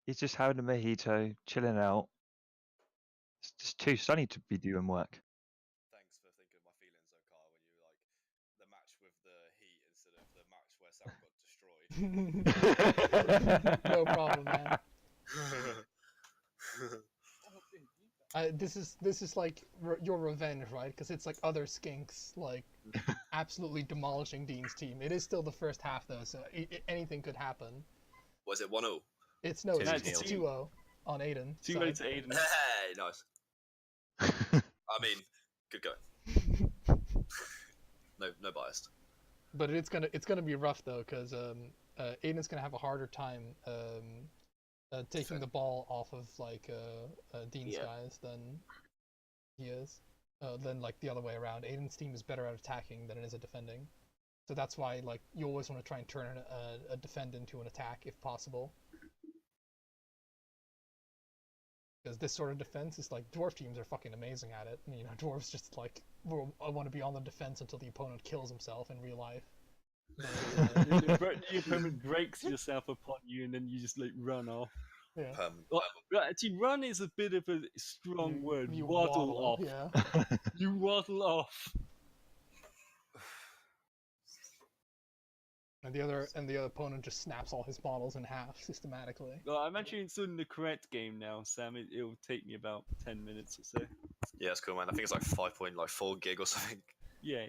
He's just having a mojito, chilling out. It's just too sunny to be doing work. Thanks for thinking of my feelings, though, Carl, when you were like the match with the heat instead of the match where Sam got destroyed. No problem, man. This is like your revenge, right? Because it's like other skinks like absolutely demolishing Dean's team. It is still the first half though, so anything could happen. Was it 1-0? It's no, it's 2-0. 2-0 on Aedin. 2-0 to Aedin. Hey, nice. I mean, good going. No bias. But it's gonna be rough though, because Aiden's gonna have a harder time taking the ball off of like Dean's guys than he is. Than like the other way around. Aiden's team is better at attacking than it is at defending. So that's why like you always want to try and turn a defend into an attack if possible. Because this sort of defense is like dwarf teams are fucking amazing at it. You know, dwarves just like I want to be on the defense until the opponent kills himself in real life. The opponent breaks yourself upon you, and then you just like run off. Yeah. Well, actually, run is a bit of a strong word. You Waddle off. Yeah. You waddle off. And the other opponent just snaps all his models in half systematically. Well, I'm actually installing the correct game now, Sam. It'll take me about 10 minutes or so. Yeah, it's cool, man. I think it's like 5.4 gig or something. Yeah.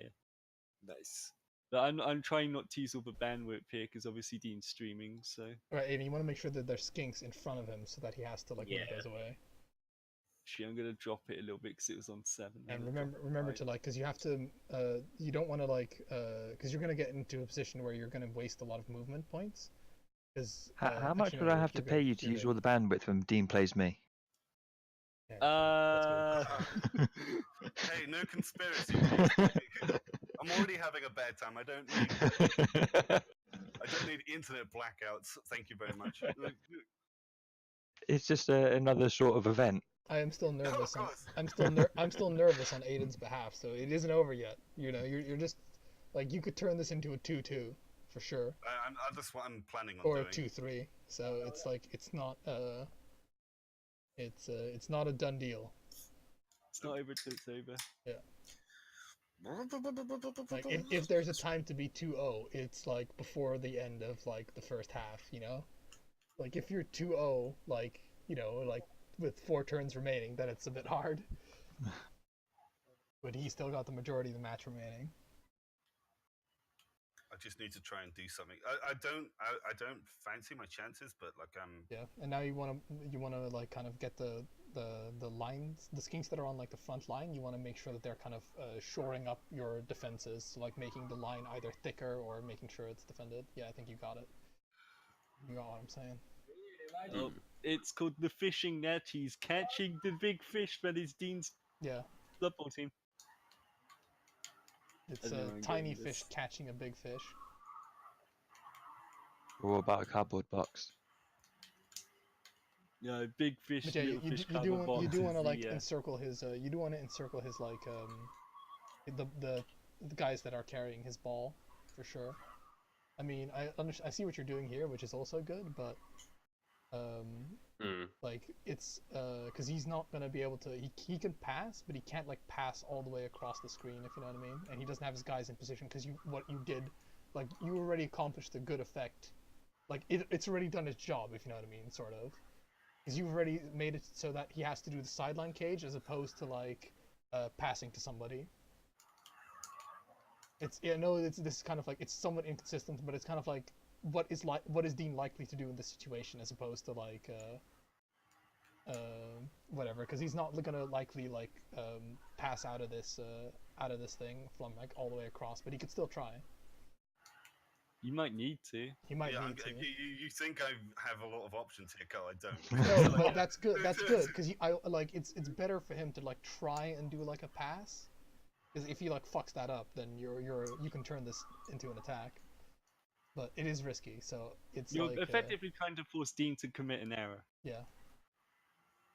Nice. But I'm trying not to use all the bandwidth here because obviously Dean's streaming, so. Right, and you want to make sure that there's skinks in front of him so that he has to like move those away. Actually, I'm gonna drop it a little bit because it was on 7. And remember to like, because you have to, you don't want to like, because you're gonna get into a position where you're gonna waste a lot of movement points. Because How much would I have to pay you to use all the bandwidth when Dean plays me? Yeah, Hey, no conspiracy. I'm already having a bad time. I don't need internet blackouts. Thank you very much. It's just another sort of event. I am still nervous. Of course. I'm still nervous on Aiden's behalf. So it isn't over yet. You know, you're just like you could turn this into a 2-2 for sure, That's what I'm planning on or a doing. 2-3. So it's like it's not a done deal. It's not over till it's over. Yeah. Like if there's a time to be 2-0, it's like before the end of like the first half, you know? Like if you're 2-0, like, you know, like with 4 turns remaining, then it's a bit hard. But he still got the majority of the match remaining. I just need to try and do something. I don't fancy my chances, but like Yeah, and now you wanna like kind of get the lines, the skinks that are on like the front line. You want to make sure that they're kind of shoring up your defenses, so, like making the line either thicker or making sure it's defended. Yeah, I think you got it. You got what I'm saying. Oh, it's called the fishing net. He's catching the big fish that is Dean's Blood Bowl team. It's a tiny fish catching a big fish. Or what about a cardboard box? Yeah, big fish. But yeah, little you fish do want to like the, encircle his. You do want to encircle his like the guys that are carrying his ball, for sure. I mean, I see what you're doing here, which is also good, but like it's because he's not gonna be able to. He can pass, but he can't like pass all the way across the screen, if you know what I mean. And he doesn't have his guys in position because what you did, like you already accomplished a good effect. Like it's already done its job, if you know what I mean, sort of. Because you've already made it so that he has to do the sideline cage as opposed to like passing to somebody. This is kind of like it's somewhat inconsistent, but it's kind of like what is Dean likely to do in this situation as opposed to like whatever, because he's not gonna likely like pass out of this thing from like all the way across, but he could still try. You might need to. He might need to. You think I have a lot of options here, Carl? I No, don't. but that's good. That's good because it's better for him to like try and do like a pass Because if he like fucks that up, then you can turn this into an attack. But it is risky, so it's You're like effectively trying to force Dean to commit an error. yeah.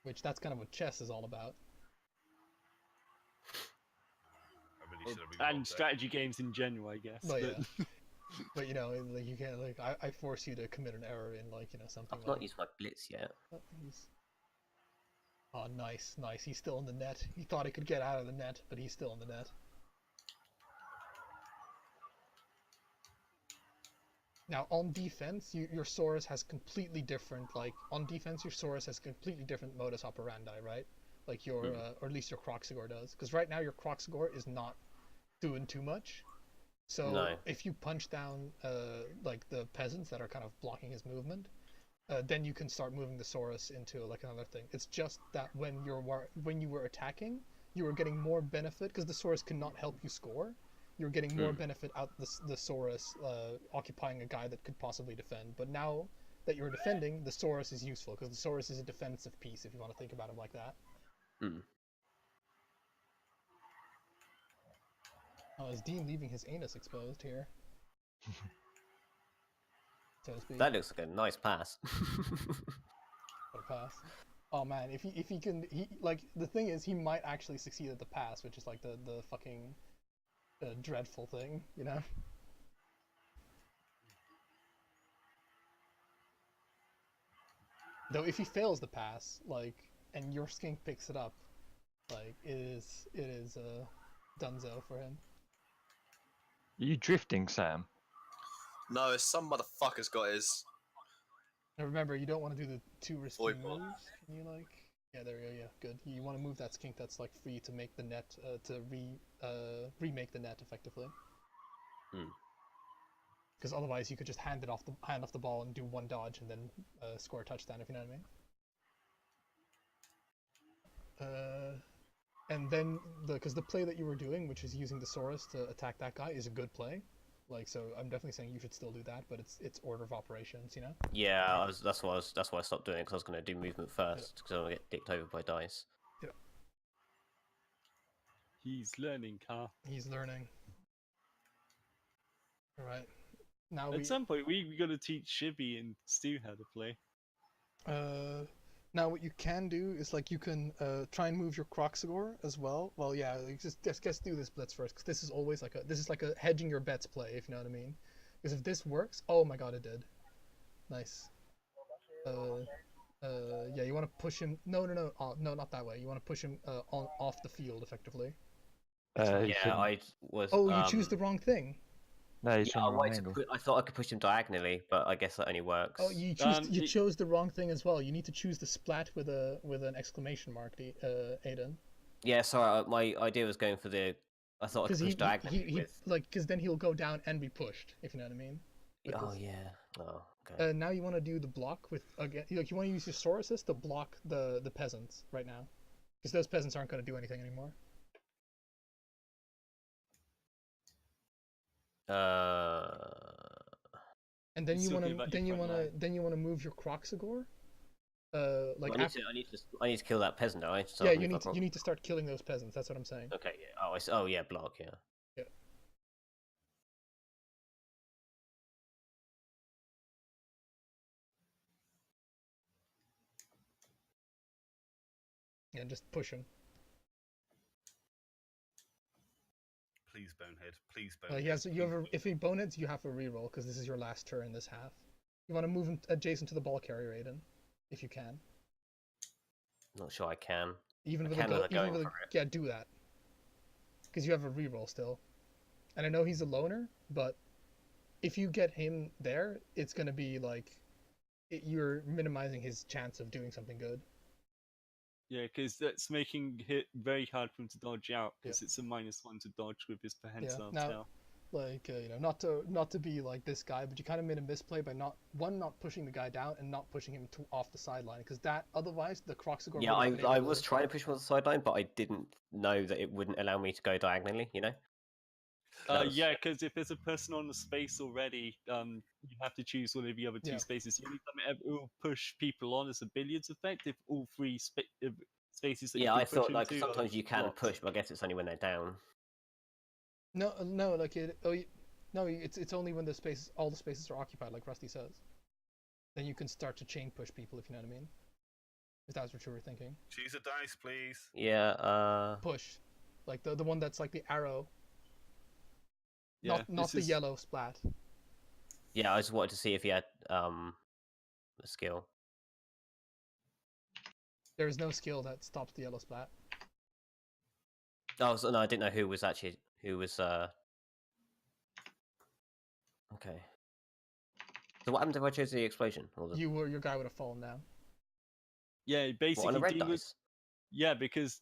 Which that's kind of what chess is all about. I really should have And revolved strategy games in general, I guess. But but... yeah. But you know, like you can't like I force you to commit an error in like something. I've not used my blitz yet. Oh, nice. He's still in the net. He thought he could get out of the net, but he's still in the net. Now on defense, your Saurus has completely different on defense your Saurus has completely different modus operandi, right? Like your or at least your Croxagore does, because right now your Croxagore is not doing too much. So if you punch down like the peasants that are kind of blocking his movement, then you can start moving the Saurus into like another thing. It's just that when you were attacking, you were getting more benefit because the Saurus cannot help you score. You're getting more benefit out the Saurus occupying a guy that could possibly defend. But now that you're defending, the Saurus is useful because the Saurus is a defensive piece if you want to think about it like that. Oh, is Dean leaving his anus exposed here? So to speak. That looks like a nice pass. What a pass. Oh man, if he can like the thing is he might actually succeed at the pass, which is like the fucking dreadful thing, you know? Though if he fails the pass, like, and your skink picks it up, like it is dunzo for him. Are you drifting, Sam? No, some motherfucker's got his. Now remember, you don't want to do the too risky moves. Can you like? Yeah, there you go. Yeah, good. You want to move that skink that's like free to make the net to remake the net effectively. Because otherwise, you could just hand off the ball and do one dodge and then score a touchdown. If you know what I mean. And then because the play that you were doing, which is using the Saurus to attack that guy, is a good play. Like, so I'm definitely saying you should still do that, but it's order of operations, you know. Yeah, that's why I stopped doing it because I was going to do movement first because I don't want to get dicked over by dice. Yeah. He's learning, Carl. He's learning. All right. Now at some point we got to teach Shibby and Stu how to play. Now what you can do is like you can try and move your Croxagore as well. Well, yeah, like, just do this blitz first because this is always like a hedging your bets play, if you know what I mean. Because if this works, oh my god, it did. Nice. Yeah, you want to push him. No, not that way. You want to push him off the field effectively. I was. Oh, you choose the wrong thing. No, he's I thought I could push him diagonally, but I guess that only works. Oh, you chose the wrong thing as well. You need to choose the splat with an exclamation mark, Aedin. Yeah, sorry. My idea was going for the. I thought I could push diagonally. Because then he'll go down and be pushed, if you know what I mean. Oh, okay. Now you want to do the block with again. Like you want to use your Sauruses to block the peasants right now, because those peasants aren't going to do anything anymore. And then you want to move your Croxagore. Like I need to kill that peasant. Don't I? Yeah, you need to start killing those peasants. That's what I'm saying. Okay. Yeah. Oh yeah, block. Yeah. Yeah. Yeah, just push him. Please, Bonehead. Please, Bonehead. If he boneheads, you have a reroll because this is your last turn this half. You want to move him adjacent to the ball carrier, Aedin, if you can. Not sure I can. Yeah, do that. Because you have a reroll still. And I know he's a loner, but if you get him there, it's going to be like you're minimizing his chance of doing something good. Yeah, because that's making it very hard for him to dodge out, because it's a -1 to dodge with his prehensile tail. Like, not to be like this guy, but you kind of made a misplay by not pushing the guy down and not pushing him off the sideline, because otherwise the Croxagore. Yeah, I was trying to push him off the sideline, but I didn't know that it wouldn't allow me to go diagonally, you know? Yeah, because if there's a person on the space already, you have to choose one of the other two spaces. The only time it will push people on is a billiards effect if all three spaces that you can I thought push like into sometimes you can push, but I guess it's only when they're down. No, no, like it. Oh, no, it's only when all the spaces are occupied, like Rusty says. Then you can start to chain push people, if you know what I mean. If that's what you were thinking. Choose a dice, please. Yeah. Push, like the one that's like the arrow. Yeah, not the yellow splat. Yeah, I just wanted to see if he had the skill. There is no skill that stops the yellow splat. Oh, so, no, I didn't know who was. Okay. So what happened if I chose the explosion? Or the... Your guy would have fallen down. Yeah, basically. What, on the red dice? Yeah, because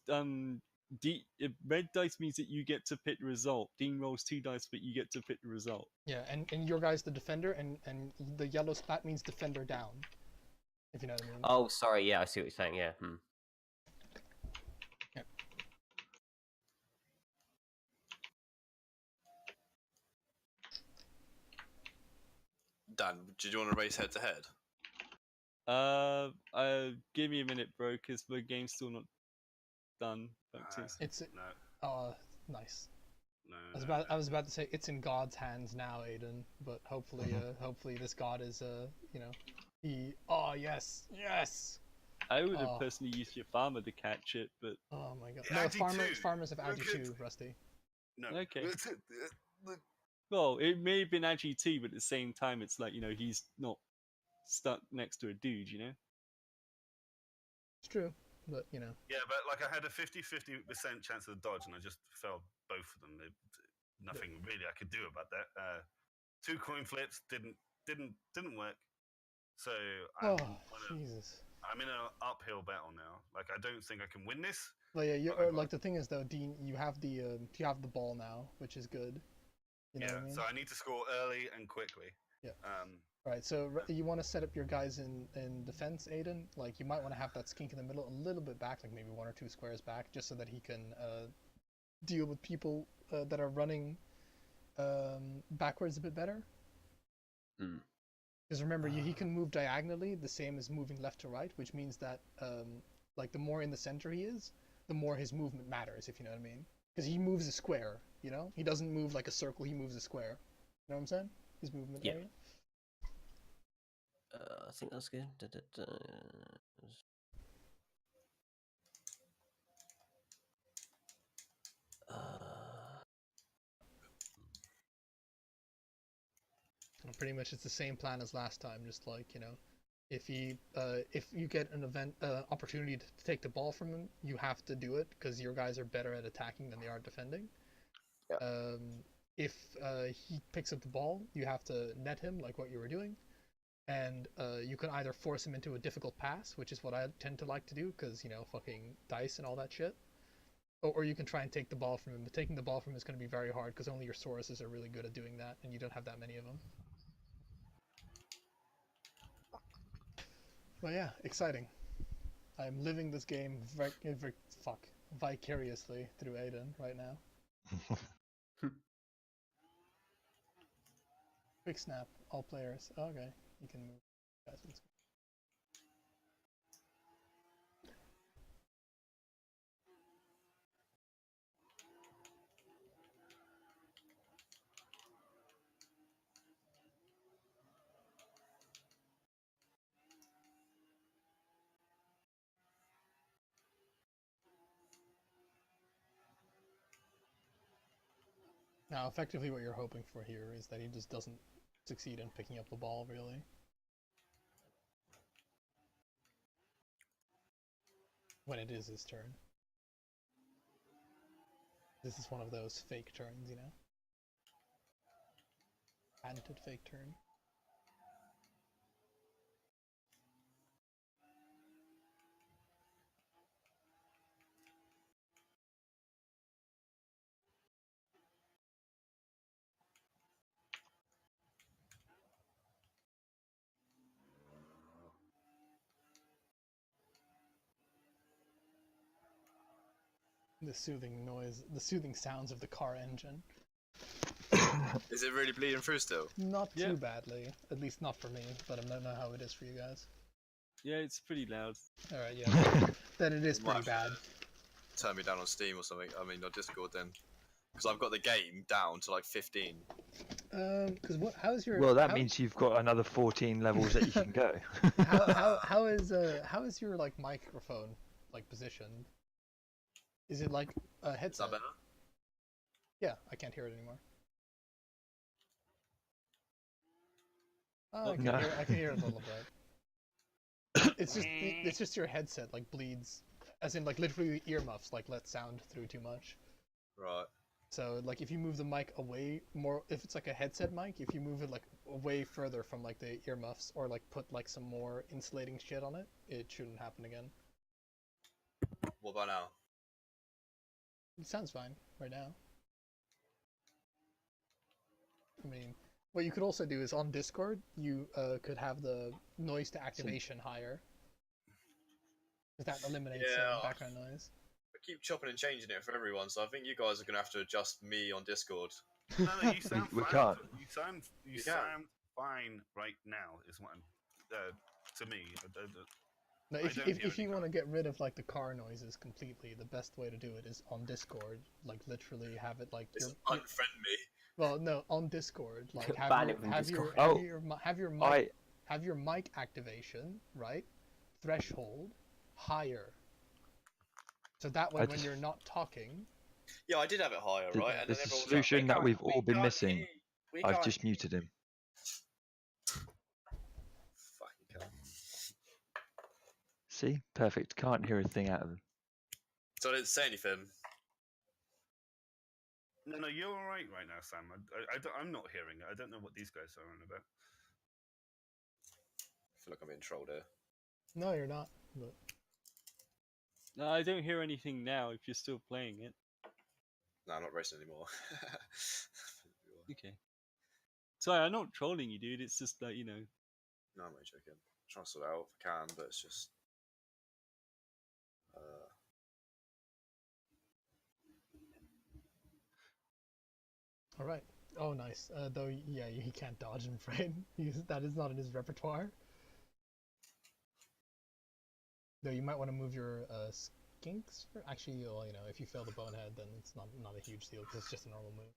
red dice means that you get to pick the result. Dean rolls 2 dice, but you get to pick the result. Yeah, and your guy's the defender, and the yellow splat means defender down. If you know what I mean. Oh, sorry. Yeah, I see what you're saying. Yeah. Yeah. Dan, did you want to race head to head? Give me a minute, bro, because the game's still not done. It's no. Nice. No. I was about to say it's in God's hands now, Aedin, but hopefully hopefully this God is he. Oh yes. I would have personally used your farmer to catch it, but oh my god. Yeah, No, farmers have agi too, Rusty. No. Okay. Well, it may have been agi too, but at the same time, it's like, he's not stuck next to a dude, It's true, but Yeah, but like I had a 50% chance of dodge, and I just failed both of them. Nothing really I could do about that. 2 coin flips didn't work. So Jesus. I'm in an uphill battle now. Like I don't think I can win this. Well, yeah, like the thing is though, Dean, you have the ball now, which is good. You know what I mean? So I need to score early and quickly. Yeah. Right, so you want to set up your guys in defense, Aedin? Like, you might want to have that skink in the middle a little bit back, like maybe 1 or 2 squares back, just so that he can deal with people that are running backwards a bit better. Because remember, he can move diagonally, the same as moving left to right, which means that like the more in the center he is, the more his movement matters, if you know what I mean. Because he moves a square, He doesn't move like a circle, he moves a square. You know what I'm saying? His movement area. I think that's good. Pretty much it's the same plan as last time, just like, if you get an opportunity to take the ball from him, you have to do it, because your guys are better at attacking than they are defending. Yeah. If he picks up the ball, you have to net him, like what you were doing. And you can either force him into a difficult pass, which is what I tend to like to do, because, fucking dice and all that shit. Or you can try and take the ball from him. But taking the ball from him is going to be very hard, because only your Sauruses are really good at doing that, and you don't have that many of them. But yeah, exciting. I'm living this game vicariously through Aedin right now. Quick snap, all players. Oh, okay, you can move. Now, effectively what you're hoping for here is that he just doesn't succeed in picking up the ball, really. When it is his turn. This is one of those fake turns, Patented fake turn. The soothing sounds of the car engine. Is it really bleeding through still? Not too badly, at least not for me, but I don't know how it is for you guys. Yeah, it's pretty loud. Alright, yeah. Then it is pretty bad. Turn me down on Steam or something. I mean, on Discord then. Because I've got the game down to like 15. Because what? How's your? Well, that means you've got another 14 levels that you can go. how is your like microphone like positioned? Is it like a Is headset? that better? Yeah, I can't hear it anymore. Oh, No. I can hear it a little bit. It's just your headset like bleeds, as in like literally earmuffs like let sound through too much. Right. So like if you move the mic away more, if it's like a headset mic, if you move it like away further from like the earmuffs or like put like some more insulating shit on it, it shouldn't happen again. What about now? It sounds fine right now. I mean, what you could also do is on Discord, you could have the noise to activation higher. Because that eliminates background noise. I keep chopping and changing it for everyone, so I think you guys are going to have to adjust me on Discord. No, you sound We fine. can't. You sound fine right now. Is what I'm, to me. No, if you want to get rid of like the car noises completely, the best way to do it is on Discord. Like literally have it like Unfriend me. Well, no, on Discord, like Ban it from Discord. have your mic activation, right? Threshold higher. So that way, when you're not talking. Yeah, I did have it higher, right? And There's then a everyone was solution like, that we've all been missing. We I've can't just muted him. Fucking cunt. See? Perfect. Can't hear a thing out of him. So I didn't say anything. No, you're all right now, Sam. I'm not hearing it. I don't know what these guys are on about. I feel like I'm being trolled here. No, you're not. But... No, I don't hear anything now if you're still playing it. No, I'm not racing anymore. Okay. Sorry, I'm not trolling you, dude. It's just that, you know. No, I'm only joking. I'm trying to sort it out if I can, but it's just. All right. Oh, nice. Though, yeah, he can't dodge and frame. That is not in his repertoire. Though you might want to move your skinks. Actually, well, you know, if you fail the bonehead, then it's not a huge deal because it's just a normal move.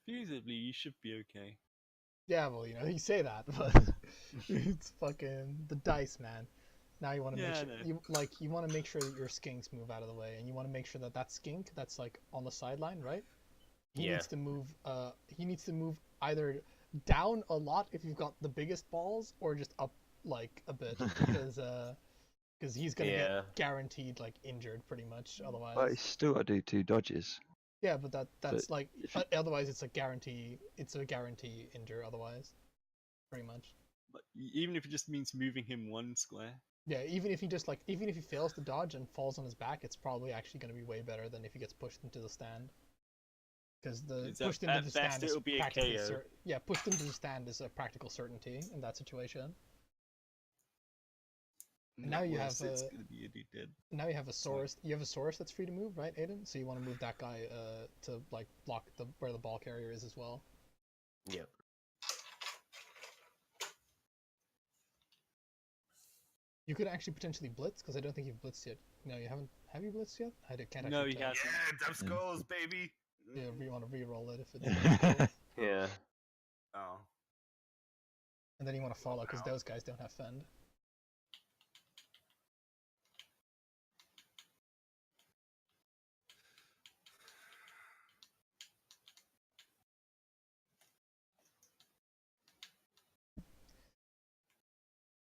Feasibly, you should be okay. Yeah, well, you know, you say that, but it's fucking the dice, man. Now you want to make sure you want to make sure that your skinks move out of the way, and you want to make sure that that skink that's like on the sideline, right? He needs to move. He needs to move either down a lot if you've got the biggest balls, or just up like a bit because he's gonna get guaranteed like injured pretty much otherwise. But he's still got to do 2 dodges. Yeah, but that's like otherwise it's a guarantee. It's a guarantee injure otherwise, pretty much. But even if it just means moving him 1 square. Yeah, even if he fails to dodge and falls on his back, it's probably actually going to be way better than if he gets pushed into the stand. Because pushed into the stand is practically pushed into the stand is a practical certainty in that situation. And now you have now you have a Saurus. You have a Saurus that's free to move, right, Aedin? So you want to move that guy to like block where the ball carrier is as well. Yep. You could actually potentially blitz because I don't think you've blitzed yet. No, you haven't. Have you blitzed yet? I can't. No, actually he tell. hasn't. Yeah, dub skulls, baby. Yeah, you want to re-roll it if it's. Yeah. Oh. And then you want to follow because those guys don't have fend.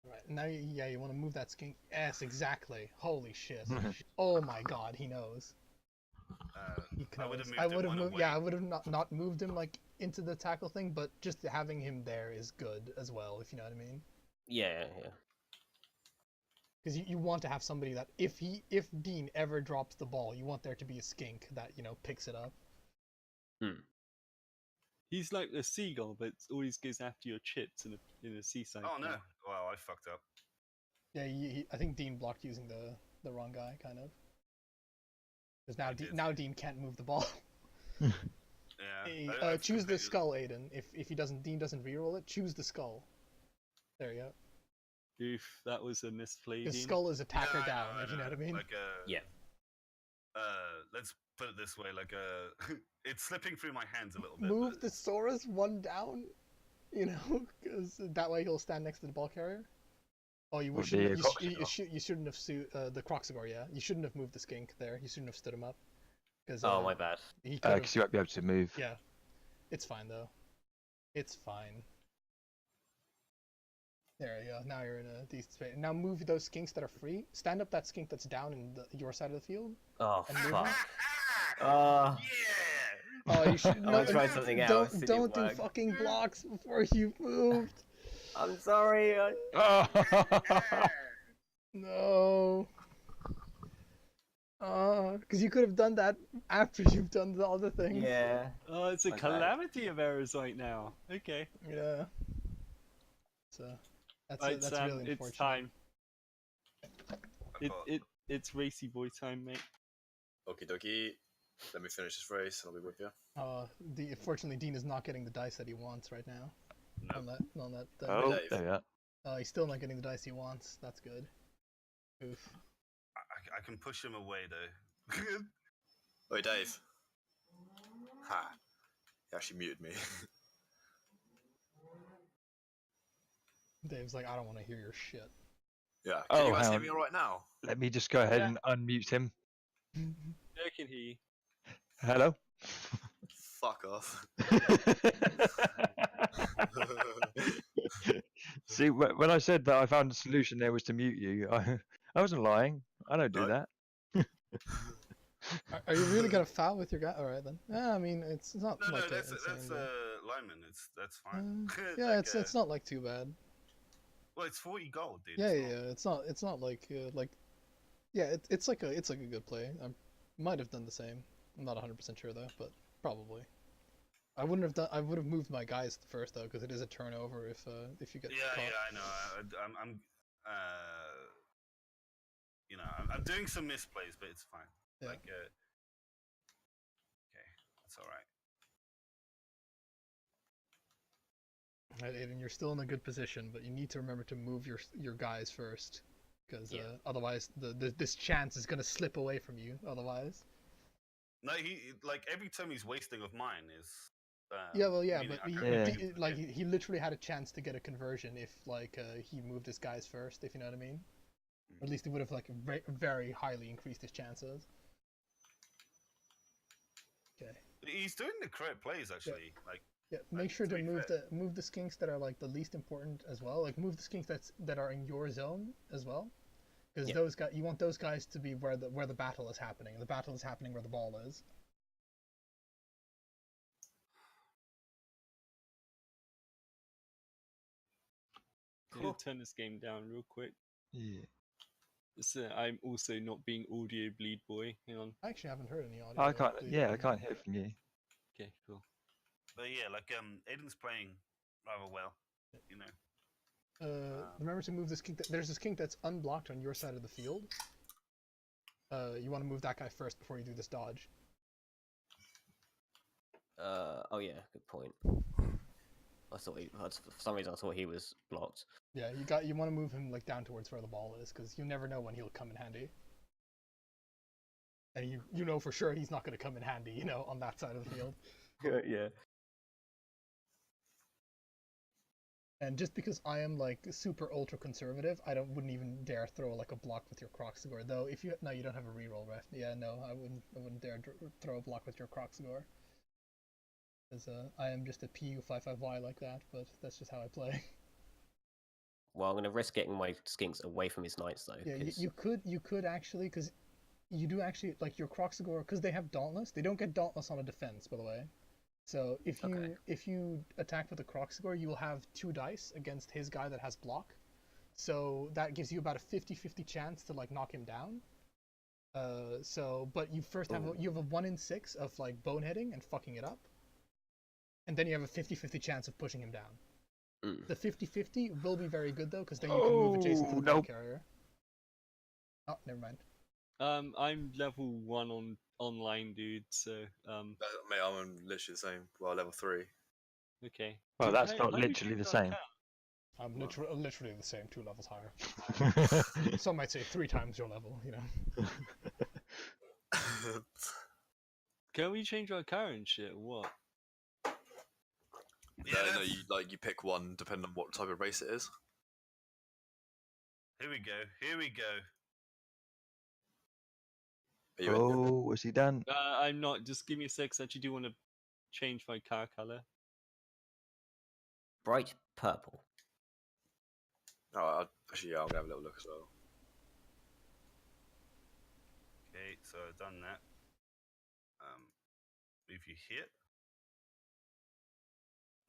Right, now you want to move that skink. Yes, exactly. Holy shit. Oh my god, he knows. I would have moved. Yeah, I would have not moved him like into the tackle thing, but just having him there is good as well, if you know what I mean. Yeah. Because you want to have somebody that if Dean ever drops the ball, you want there to be a skink that picks it up. He's like a seagull, but always goes after your chips in a seaside. Oh no! Well, I fucked up. Yeah, I think Dean blocked using the wrong guy, kind of. Because now Dean can't move the ball. Yeah. Hey, choose the skull, Aedin. If Dean doesn't reroll it, choose the skull. There you go. Oof, that was a misplay. The skull is attacker down, if you know what I mean. Like Yeah. let's put it this way, like it's slipping through my hands a little bit. Move but- the Saurus one down, you know, because that way he'll stand next to the ball carrier. Oh, you Or shouldn't. the You shouldn't have the Croxagore. Yeah, you shouldn't have moved the skink there. You shouldn't have stood him up. Because Oh, my bad. he could Because you won't be able to move. Yeah, it's fine though. It's fine. There you go. Now you're in a decent space. Now move those skinks that are free. Stand up that skink that's down in your side of the field. Oh, And move fuck. him. Uh, Yeah. Oh, you should. I was trying something else. it Don't didn't do work. fucking blocks before you moved. I'm sorry. Oh. No. Because you could have done that after you've done the other thing. Yeah. Oh, it's a My bad. calamity of errors right now. Okay. Yeah. So that's Right, that's Sam, really unfortunate. it's time. I got- It's racy boy time, mate. Okie dokie. Let me finish this race and I'll be with you. Fortunately, Dean is not getting the dice that he wants right now. No. On that. Oh, Dave. there we are. He's still not getting the dice he wants. That's good. Oof. I can push him away though. Wait, Dave. Ha. He actually muted me. Dave's like, I don't want to hear your shit. Yeah. Can Oh, you guys hang hear on. me all right now? Let me just go ahead Yeah. and unmute him. I can hear you. Hello? Fuck off. See, when I said that I found a solution there was to mute you, I wasn't lying. I don't do No. that. Are you really gonna foul with your guy? All right then. Yeah, I mean it's not No, like that's insane, but- lineman. That's fine. yeah, Like, it's not like too bad. Well, it's 40 gold, dude. Yeah, It's yeah, not- yeah. It's not like yeah, it's like a good play. I might have done the same. I'm not 100% sure though, but probably. I wouldn't have done. I would have moved my guys first though, because it is a turnover if you get Yeah, caught. yeah, I know. I'm you know, I'm doing some misplays, but it's fine. Yeah. Like, okay, that's all right. Right, Aiden, you're still in a good position, but you need to remember to move your guys first, because Yeah. Otherwise this chance is gonna slip away from you. Otherwise. No, he like every turn he's wasting of mine is. Yeah, well, yeah, meaning but I he, can't Yeah. like he literally had a chance to get a conversion if like he moved his guys first, if you know what I mean. Or at least he would have like very highly increased his chances. Okay. He's doing the correct plays actually. Like, Yeah, make sure to to be move the skinks that are like the least important as well. Like move the skinks that are in your zone as well, because Yeah. those guys you want those guys to be where the battle is happening. And the battle is happening where the ball is. I'm gonna turn this game down real quick. Yeah. So I'm also not being audio bleed boy. Hang on. I actually haven't heard any audio. I can't. Do you- Yeah, I can't hear from you. Okay, cool. but yeah, like Aiden's playing rather well. You know. Remember to move this skink. There's a skink that's unblocked on your side of the field. You want to move that guy first before you do this dodge. Oh yeah, good point. I thought for some reason I thought he was blocked. Yeah, you want to move him like down towards where the ball is, because you never know when he'll come in handy. And you know for sure he's not going to come in handy, you know, on that side of the field. Yeah. And just because I am like super ultra conservative, wouldn't even dare throw like a block with your Croxagore. Though if you you don't have a reroll, ref. Yeah, no, I wouldn't dare throw a block with your Croxagore. Because I am just a PU55Y like that, but that's just how I play. Well, I'm gonna risk getting my skinks away from his knights though. Yeah, 'cause- you could actually, because you do actually like your Croxagore, because they have Dauntless. They don't get Dauntless on a defense, by the way. So if you attack with a Croxagore, you will have 2 dice against his guy that has block. So that gives you about a 50-50 chance to like knock him down. But you first have you have a 1 in 6 of like boneheading and fucking it up. And then you have a 50-50 chance of pushing him down. The 50-50 will be very good though, because then you can move adjacent to the ball nope. carrier. Oh, never mind. I'm level 1 on online, dude. So Mate, I'm literally the same. Well, level 3. okay. Well, that's Hey, not how do literally you the not same. count? I'm literally the same, 2 levels higher. Some might say 3 times your level, you know. Can we change our car and shit? Or what? No, you pick one depending on what type of race it is. Here we go. Here we go. Are you in? Oh, was he done? I'm not. Just give me a sec. 'Cause I actually do want to change my car color. Bright purple. Oh, actually, yeah, I'm gonna have a little look as well. Okay, so I've done that. Move you here.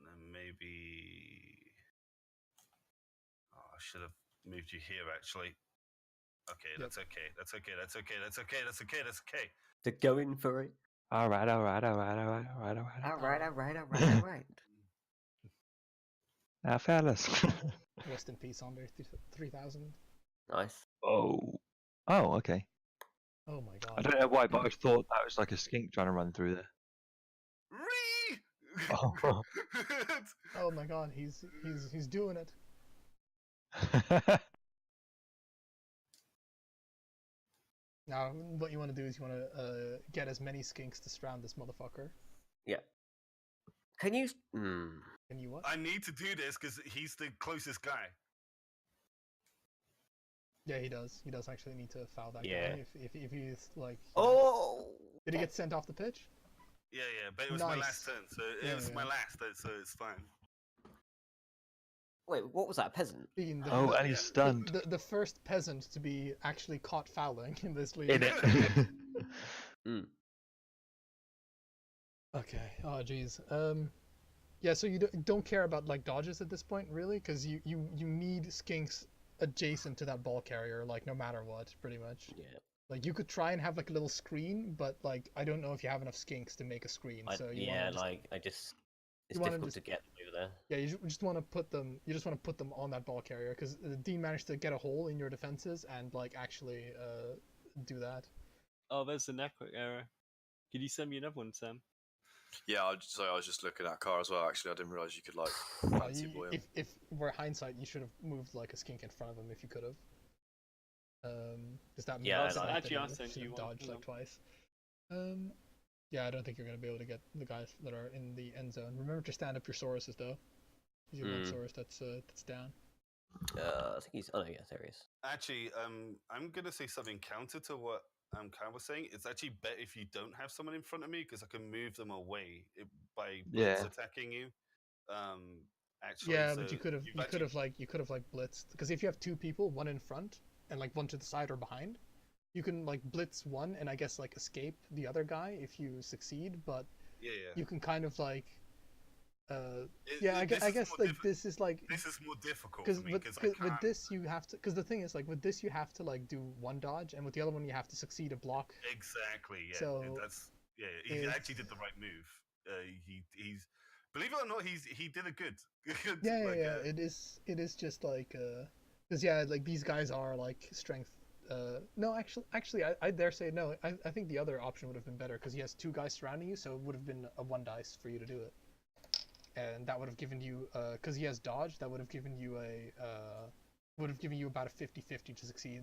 And then maybe... Oh, I should have moved you here, actually. Okay, Yep. that's okay. That's okay. That's okay. That's okay. That's okay. That's okay. To go in for it. All right. Alright. Now, fellas. Rest in peace, Andre 3000. Nice. Oh, okay. Oh my I god. don't know why, but I thought that was like a skink trying to run through there. Oh. Oh my god, he's doing it. Now, what you want to do is you want to get as many skinks to surround this motherfucker. Yeah. Can you? Can you what? I need to do this because he's the closest guy. Yeah, he does. He does actually need to foul that Yeah. guy. If he's like. Oh. Did he get sent off the pitch? Yeah, but it was my Nice. last turn, so Yeah, it was my yeah. last, so it's fine. Wait, what was that? A peasant? Being the, Oh, the, and he's stunned. the first peasant to be actually caught fouling in this league. In it. Okay. Oh, jeez. Yeah. So you don't care about like dodges at this point, really, because you need skinks adjacent to that ball carrier, like no matter what, pretty much. Yeah. Like you could try and have like a little screen, but like I don't know if you have enough skinks to make a screen. So you yeah, wanna just, like I just. It's you wanna difficult just- to get them over there. yeah, you just want to put them. You just want to put them on that ball carrier because Dean managed to get a hole in your defenses and like actually do that. Oh, there's the network error. Could you send me another one, Sam? Yeah, I was just looking at a car as well. Actually, I didn't realize you could like fancy boy him. If were hindsight, you should have moved like a skink in front of him if you could have. Does that mean Yeah, that like- you Actually, I'll send should you have one, dodged hold like twice? Yeah, I don't think you're gonna be able to get the guys that are in the end zone. Remember to stand up your Sauruses though. Use your one Saurus that's down. I think he's. Oh no, yeah, there he is. Actually, I'm gonna say something counter to what Kyle was saying. It's actually better if you don't have someone in front of me because I can move them away by blitz attacking you. Actually, Yeah, so but you could have blitzed because if you have two people, one in front and like one to the side or behind, you can like blitz one and I guess like escape the other guy if you succeed. But yeah. you can kind of like. This I is guess more like this is like this is more difficult for me because with this you have to because the thing is like with this you have to like do one dodge and with the other one you have to succeed a block. Exactly. Yeah. So he actually did the right move. He's believe it or not he did a good. Yeah. It is just like because like these guys are like strength. No, actually, I dare say no. I think the other option would have been better because he has two guys surrounding you, so it would have been a one dice for you to do it. And that would have given you, because he has dodge, that would have given you about a 50-50 to succeed.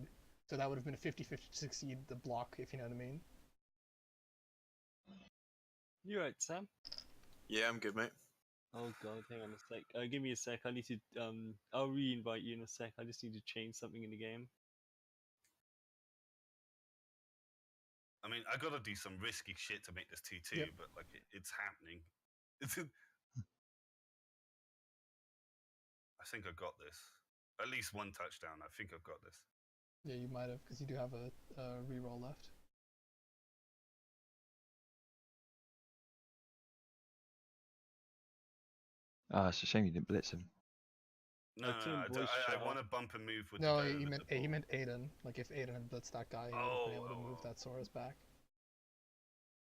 So that would have been a 50-50 to succeed the block, if you know what I mean. You right, Sam? Yeah, I'm good, mate. Oh god, hang on a sec. Give me a sec. I need to. I'll re-invite you in a sec. I just need to change something in the game. I mean, I gotta do some risky shit to make this 2-2, Yep. but like it's happening. I think I got this. At least one touchdown. I think I've got this. Yeah, you might have, because you do have a reroll left. Ah, it's a shame you didn't blitz him. No, I want to bump and move with No, the guy he with the ball. meant Aedin. Like if Aedin had blitzed that guy, he would have been able to move that Saurus back.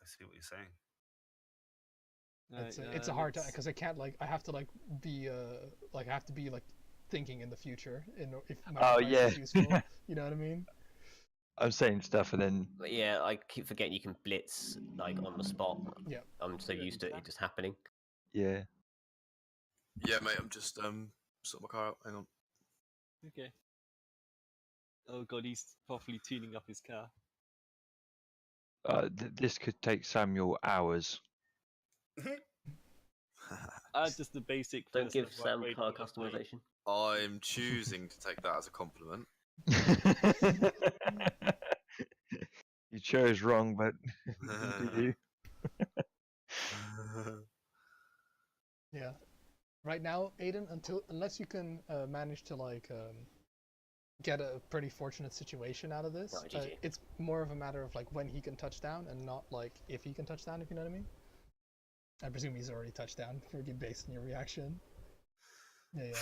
I see what you're saying. It's a hard time because I can't like I have to like be thinking in the future if my advice is useful. You know what I mean? I'm saying stuff and then But yeah, I keep forgetting you can blitz like on the spot. Yeah. I'm so used to it just happening. yeah. Yeah, mate. I'm just sort my car out. Hang on. This could take Samuel hours. Just the basic. Don't first give level Sam upgrade car on the plane. customization. I'm choosing to take that as a compliment. You chose wrong, but you do you. Yeah. Right now, Aiden, unless you can manage to get a pretty fortunate situation out of this, Oh, GG. it's more of a matter of like when he can touch down and not like if he can touch down. If you know what I mean. I presume he's already touched down, based on your reaction. Yeah.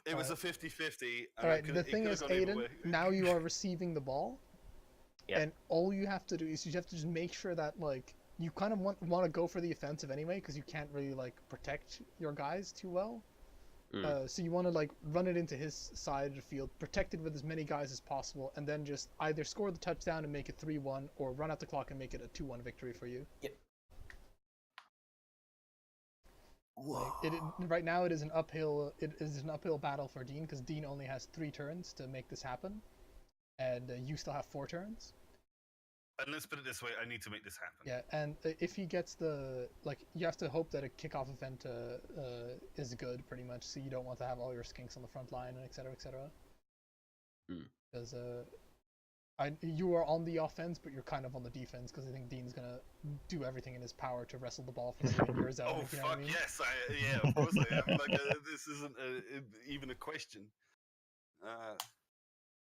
It was a 50-50. Alright, the thing is, Aiden, now you are receiving the ball. Yep. And all you have to do is you have to just make sure that, like, you kind of want to go for the offensive anyway, because you can't really, like, protect your guys too well. So you want to, like, run it into his side of the field, protect it with as many guys as possible, and then just either score the touchdown and make it 3-1, or run out the clock and make it a 2-1 victory for you. Yep. Like, right now it is an uphill battle for Dean, because Dean only has 3 turns to make this happen, and you still have 4 turns. And let's put it this way, I need to make this happen. Yeah, and if he gets you have to hope that a kickoff event is good, pretty much, so you don't want to have all your skinks on the front line, and etc. Because you are on the offense, but you're kind of on the defense, because I think Dean's gonna do everything in his power to wrestle the ball from your zone. Oh, if you know fuck, what I mean. yes, yeah, of course I am. Like, this isn't even a question.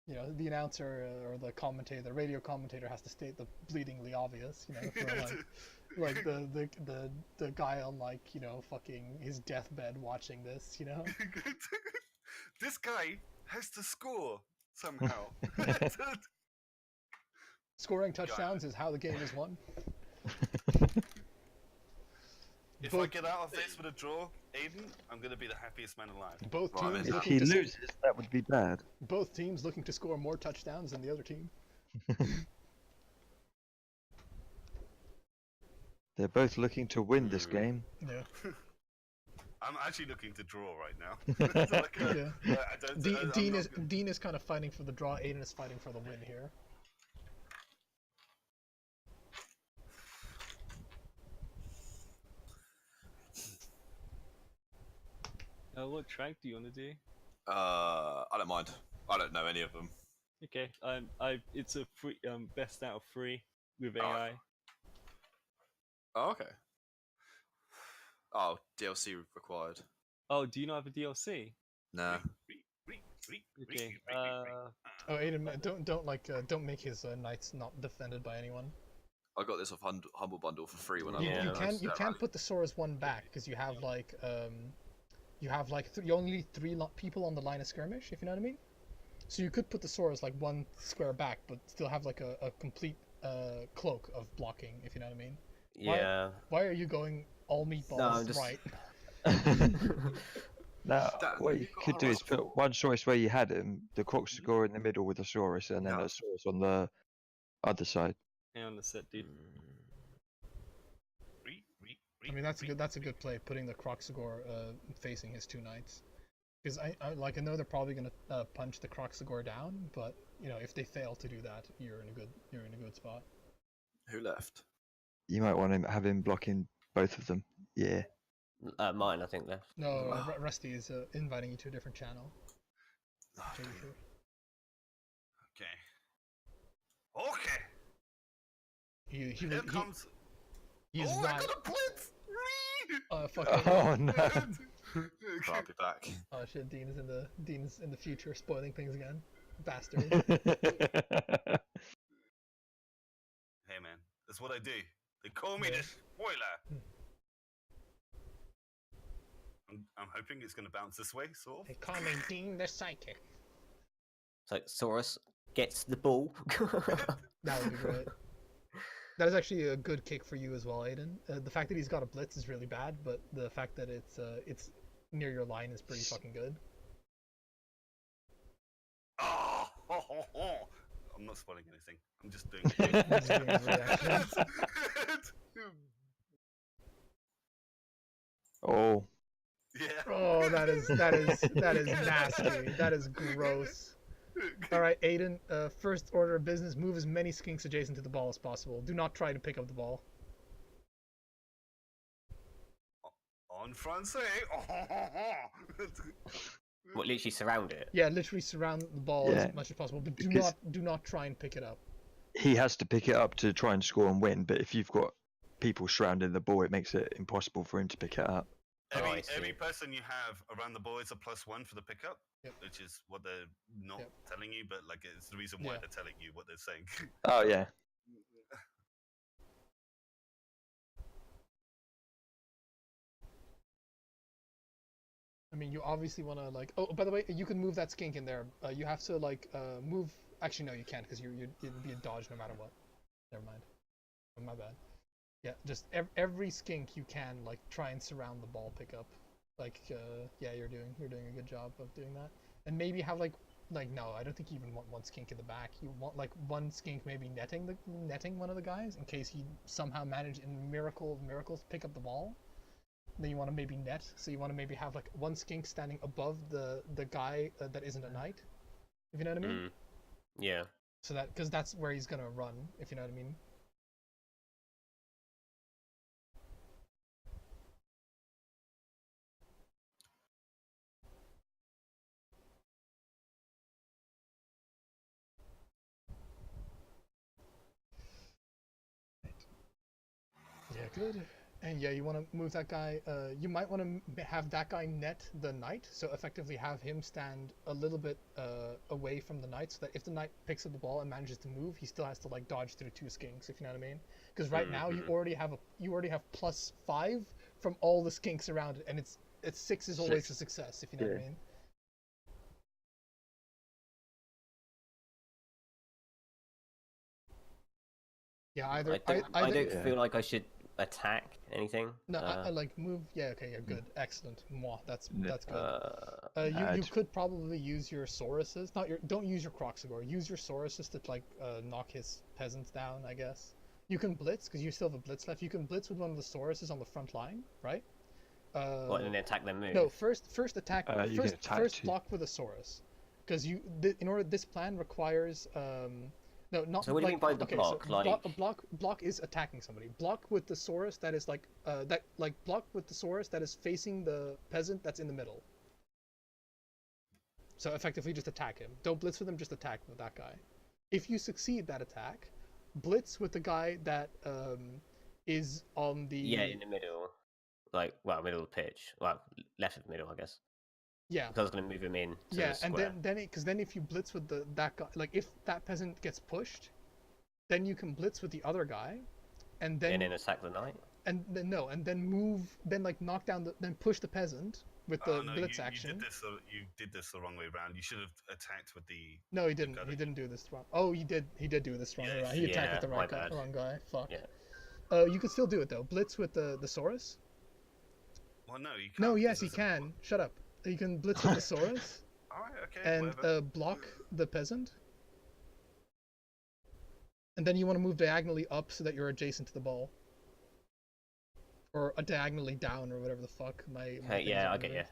You know, the announcer or the commentator, the radio commentator, has to state the bleedingly obvious. You know, for like the guy on, like, you know, fucking his deathbed watching this. You know, this guy has to score somehow. Scoring touchdowns is how the game is won. If I get out of this with a draw, Aiden, I'm going to be the happiest man alive. Both teams. If he loses, that would be bad. Both teams looking to score more touchdowns than the other team. They're both looking to win this game. Yeah. I'm actually looking to draw right now. Dean is kind of fighting for the draw. Aiden is fighting for the win here. What track do you want to do? I don't mind. I don't know any of them. Okay. It's a free best out of 3 with AI. Oh, okay. Oh, DLC required. Oh, do you not have a DLC? Nah. Okay. Oh, Aiden, don't make his knights not defended by anyone. I got this off Humble Bundle for free when I you can't put the Sora's one back because you have you only need 3 people on the line of skirmish, if you know what I mean. So you could put the Sora's like 1 square back, but still have like a complete cloak of blocking, if you know what I mean. Yeah. Why are you going all meatballs right? Now, what you could do is put one Saurus where you had him, the Crocsagore in the middle with the Saurus, and then a Saurus on the other side. Yeah, on the set, dude. I mean, that's a good play, putting the Crocsagore facing his 2 knights. Because I know they're probably gonna punch the Crocsagore down, but you know, if they fail to do that, you're in a good spot. Who left? You might want to have him blocking both of them. Yeah. Mine, I think, left. No, Rusty is inviting you to a different channel. Okay. Here comes. He's I not. got a blitz! Oh no! I'll be back. Oh shit! Dean is in the future, spoiling things again. Bastard. Hey man, that's what I do. They call me the spoiler. I'm hoping it's going to bounce this way, sort of. They call me Dean the Psychic. It's like Saurus gets the ball. That would be great. That is actually a good kick for you as well, Aiden. The fact that he's got a blitz is really bad, but the fact that it's near your line is pretty fucking good. Oh, I'm not spoiling anything. I'm just doing it. Oh. Yeah. Oh, that is nasty. That is gross. All right, Aiden. First order of business: move as many skinks adjacent to the ball as possible. Do not try to pick up the ball. En français. What, literally surround it? Yeah, literally surround the ball Yeah, as much as possible, but because- do not try and pick it up. He has to pick it up to try and score and win, but if you've got people surrounding the ball, it makes it impossible for him to pick it up. Every, I see. every person you have around the ball is a +1 for the pickup, Yep. which is what they're not Yep. telling you, but like it's the reason why Yeah. they're telling you what they're saying. Oh yeah. I mean, you obviously want to like. Oh, by the way, you can move that skink in there. You have to like move. Actually, no, you can't because it'd be a dodge no matter what. Never mind. Oh, my bad. Yeah, just every skink you can like try and surround the ball pickup. Like, yeah, you're doing a good job of doing that. And maybe have like no, I don't think you even want one skink in the back. You want like one skink maybe netting one of the guys in case he somehow managed in miracle of miracles to pick up the ball. Then you want to maybe net, so you want to maybe have like one skink standing above the guy that isn't a knight, if you know what I mean. Mm. Yeah. So that because that's where he's gonna run, if you know what I mean. Yeah, good. And yeah, you want to move that guy. You might want to have that guy net the knight, so effectively have him stand a little bit away from the knight, so that if the knight picks up the ball and manages to move, he still has to like dodge through 2 skinks, if you know what I mean. Because right now you already have +5 from all the skinks around it, and it's 6 is always a success, if you know what I mean. Yeah, I don't Yeah. feel like I should attack anything. No, I like move. Yeah, okay, yeah, good, excellent. Mwah, that's good. You Add. could probably use your Sauruses. Don't use your Croxagore. Use your Sauruses to like knock his peasants down. I guess you can blitz because you still have a blitz left. You can blitz with one of the Sauruses on the front line, right? What, and then attack them move? No, first attack. You can attack First too. block with a Saurus, because in order this plan requires no, not. So what do you mean by the okay, block? So Like block is attacking somebody. Block with the Saurus that is like block with the Saurus that is facing the peasant that's in the middle. So effectively, just attack him. Don't blitz with him. Just attack with that guy. If you succeed that attack, blitz with the guy that is on the in the middle, like middle of the pitch, left of the middle, I guess. Yeah. Because I was going to move him in. To Yeah, the and square. then if you blitz with that guy, like if that peasant gets pushed, then you can blitz with the other guy, and then attack the knight. and then move, then like knock down then push the peasant with the no, blitz you action. You did this the wrong way around. You should have attacked with the. No, he didn't. got He it. didn't do this wrong. Oh, he did do this wrong. Yes, He attacked with the my right guy. bad. Wrong guy. Fuck. Yeah. You could still do it though. Blitz with the Saurus. Well, no, you can't. No, yes, This he is a- can. Shut up. You can blitz with the Saurus All right, okay. and whatever. block the peasant. And then you want to move diagonally up so that you're adjacent to the ball. Or diagonally down, or whatever the fuck. My things Yeah, are I get moving. you.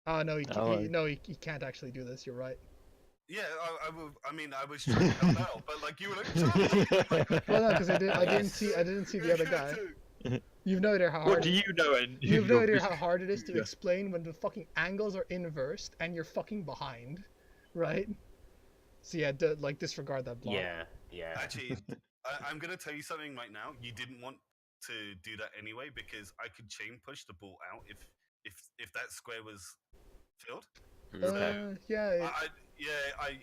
Oh no, Oh. he can't actually do this. You're right. Yeah, I mean, I was trying to help out, but like you were like. Well, no, because I didn't see the other guy. You've no idea how hard. What do you know? And You've no idea how hard it is to explain when the fucking angles are inversed and you're fucking behind, right? So yeah, like disregard that block. Yeah. Actually, I'm gonna tell you something right now. You didn't want to do that anyway because I could chain push the ball out if that square was filled. Yeah.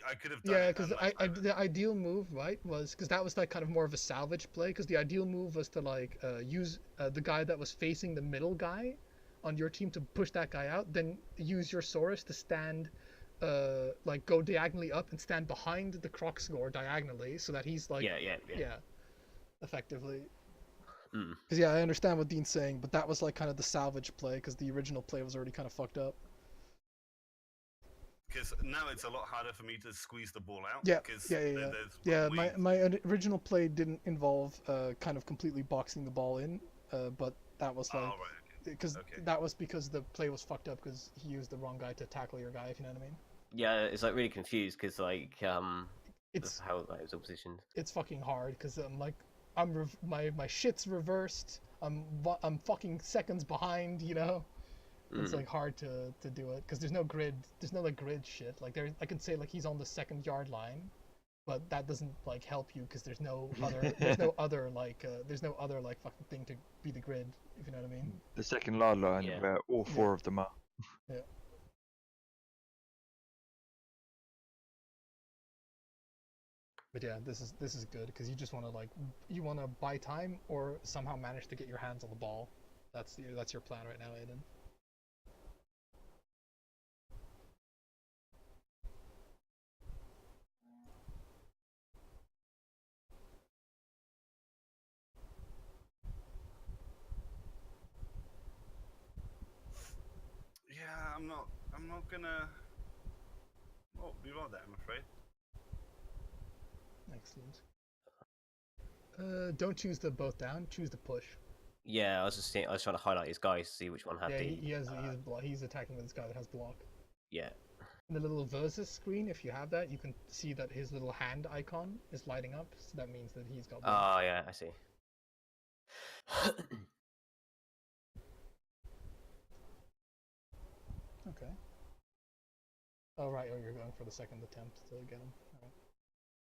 I could have done Yeah, it. because and, like, the ideal move, right, was because that was like kind of more of a salvage play. Because the ideal move was to like use the guy that was facing the middle guy on your team to push that guy out. Then use your Saurus to stand, like go diagonally up and stand behind the Croxagore diagonally, so that he's like effectively. Because I understand what Dean's saying, but that was like kind of the salvage play because the original play was already kind of fucked up. because now it's a lot harder for me to squeeze the ball out. Yeah, because yeah. there's Yeah, way- my original play didn't involve kind of completely boxing the ball in, but that was like Oh, right. because Okay. that was because the play was fucked up because he used the wrong guy to tackle your guy, if you know what I mean. Yeah, it's like really confused because like It's how like, it was all positioned. it's fucking hard because I'm like my shit's reversed. I'm fucking seconds behind. You know. It's like hard to do it because there's no grid. There's no like grid shit. Like I can say like he's on the 2nd yard line, but that doesn't like help you because there's no other there's no other like fucking thing to be the grid, if you know what I mean. The 2nd yard line, Yeah. where all 4 of them are. Yeah. But yeah, this is good because you just want to like you want to buy time or somehow manage to get your hands on the ball. That's your plan right now, Aiden. Yeah, I'm not gonna. Oh, we are there, I'm afraid. Excellent. Don't choose the both down. Choose the push. Yeah, I was trying to highlight his guys to see which one had Yeah, the. he's attacking with this guy that has block. Yeah. In the little versus screen, if you have that, you can see that his little hand icon is lighting up. So that means that he's got block. Oh yeah, I see. Okay. Oh right, you're going for the 2nd attempt to get him. All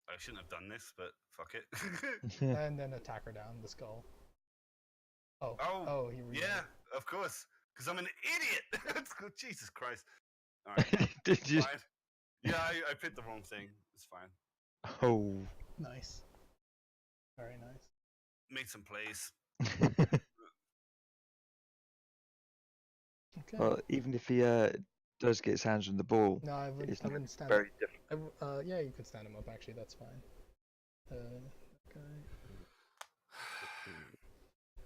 I shouldn't have done this, but fuck it. right. And then attacker down the skull. Oh, he yeah, of course, because I'm an idiot. Jesus Christ. All right, Did you? fine. Yeah, I picked the wrong thing. It's fine. Oh. Nice. Very nice. Made some plays. Okay. Well, even if he does get his hands on the ball, No, I it's wouldn't stand very up. different. Yeah, you could stand him up. Actually, that's fine. Okay.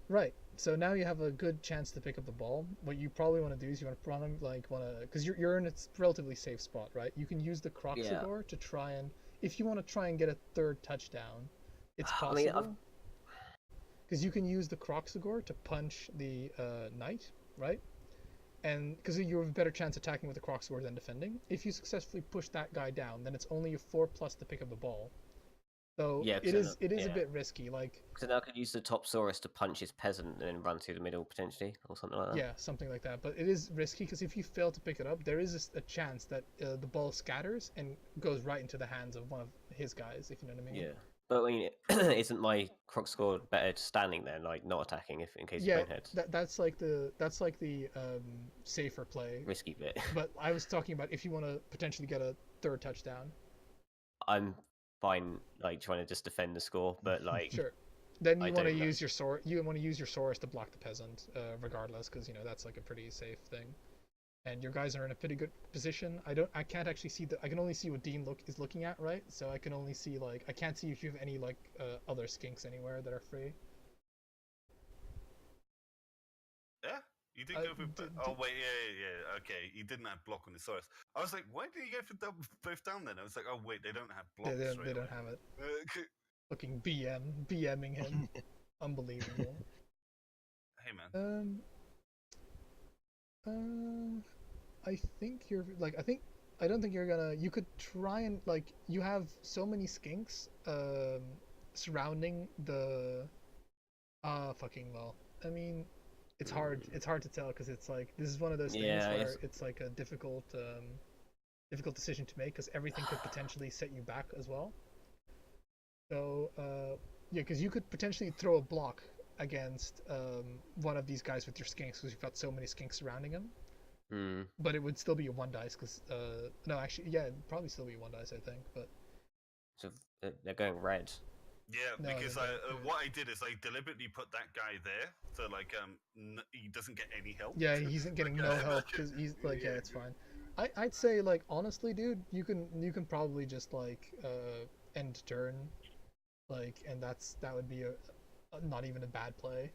Right. So now you have a good chance to pick up the ball. What you probably want to do is you want to run him because you're in a relatively safe spot, right? You can use the Croxagore to try and if you want to try and get a 3rd touchdown, it's possible. Because you can use the Croxagore to punch the knight, right? And because you have a better chance attacking with the Croxagore than defending. If you successfully push that guy down, then it's only a 4+ to pick up the ball. So Yeah, it is a bit risky. Like so now I could use the Topsaurus to punch his peasant and then run through the middle potentially, or something like that. yeah, something like that. But it is risky because if you fail to pick it up, there is a chance that the ball scatters and goes right into the hands of one of his guys. If you know what I mean. Yeah. But I mean, isn't my Crocscore better standing there, like not attacking, if in case Yeah, of brainhead? that's like the safer play. Risky bit. But I was talking about if you want to potentially get a 3rd touchdown. I'm fine, like trying to just defend the score, but like Sure. Then you I want to don't know. use your sword. You want to use your Saurus to block the peasant, regardless, because that's like a pretty safe thing. And your guys are in a pretty good position. I can't actually see I can only see what Dean is looking at, right? So I can only see I can't see if you have any other skinks anywhere that are free. Yeah, you did go for. Oh wait, yeah. Okay, he didn't have block on his Saurus. I was like, why did he go for both down then? I was like, oh wait, they don't have block. They don't have it. Looking BMing him. Unbelievable. Hey man. I think I don't think you're gonna. You could try and you have so many skinks surrounding the. Fucking well. I mean, it's hard. It's hard to tell because it's like this is one of those things where it's like a difficult decision to make because everything could potentially set you back as well. So yeah, because you could potentially throw a block against one of these guys with your skinks because you've got so many skinks surrounding him. But it would still be a 1 dice because no, actually, yeah, it'd probably still be 1 dice, I think. But so they're going red. Yeah, because what I did is I deliberately put that guy there so he doesn't get any help. Yeah, he's getting no help because he's yeah, it's fine. I'd say honestly, dude, you can probably just end turn, and that would be a not even a bad play.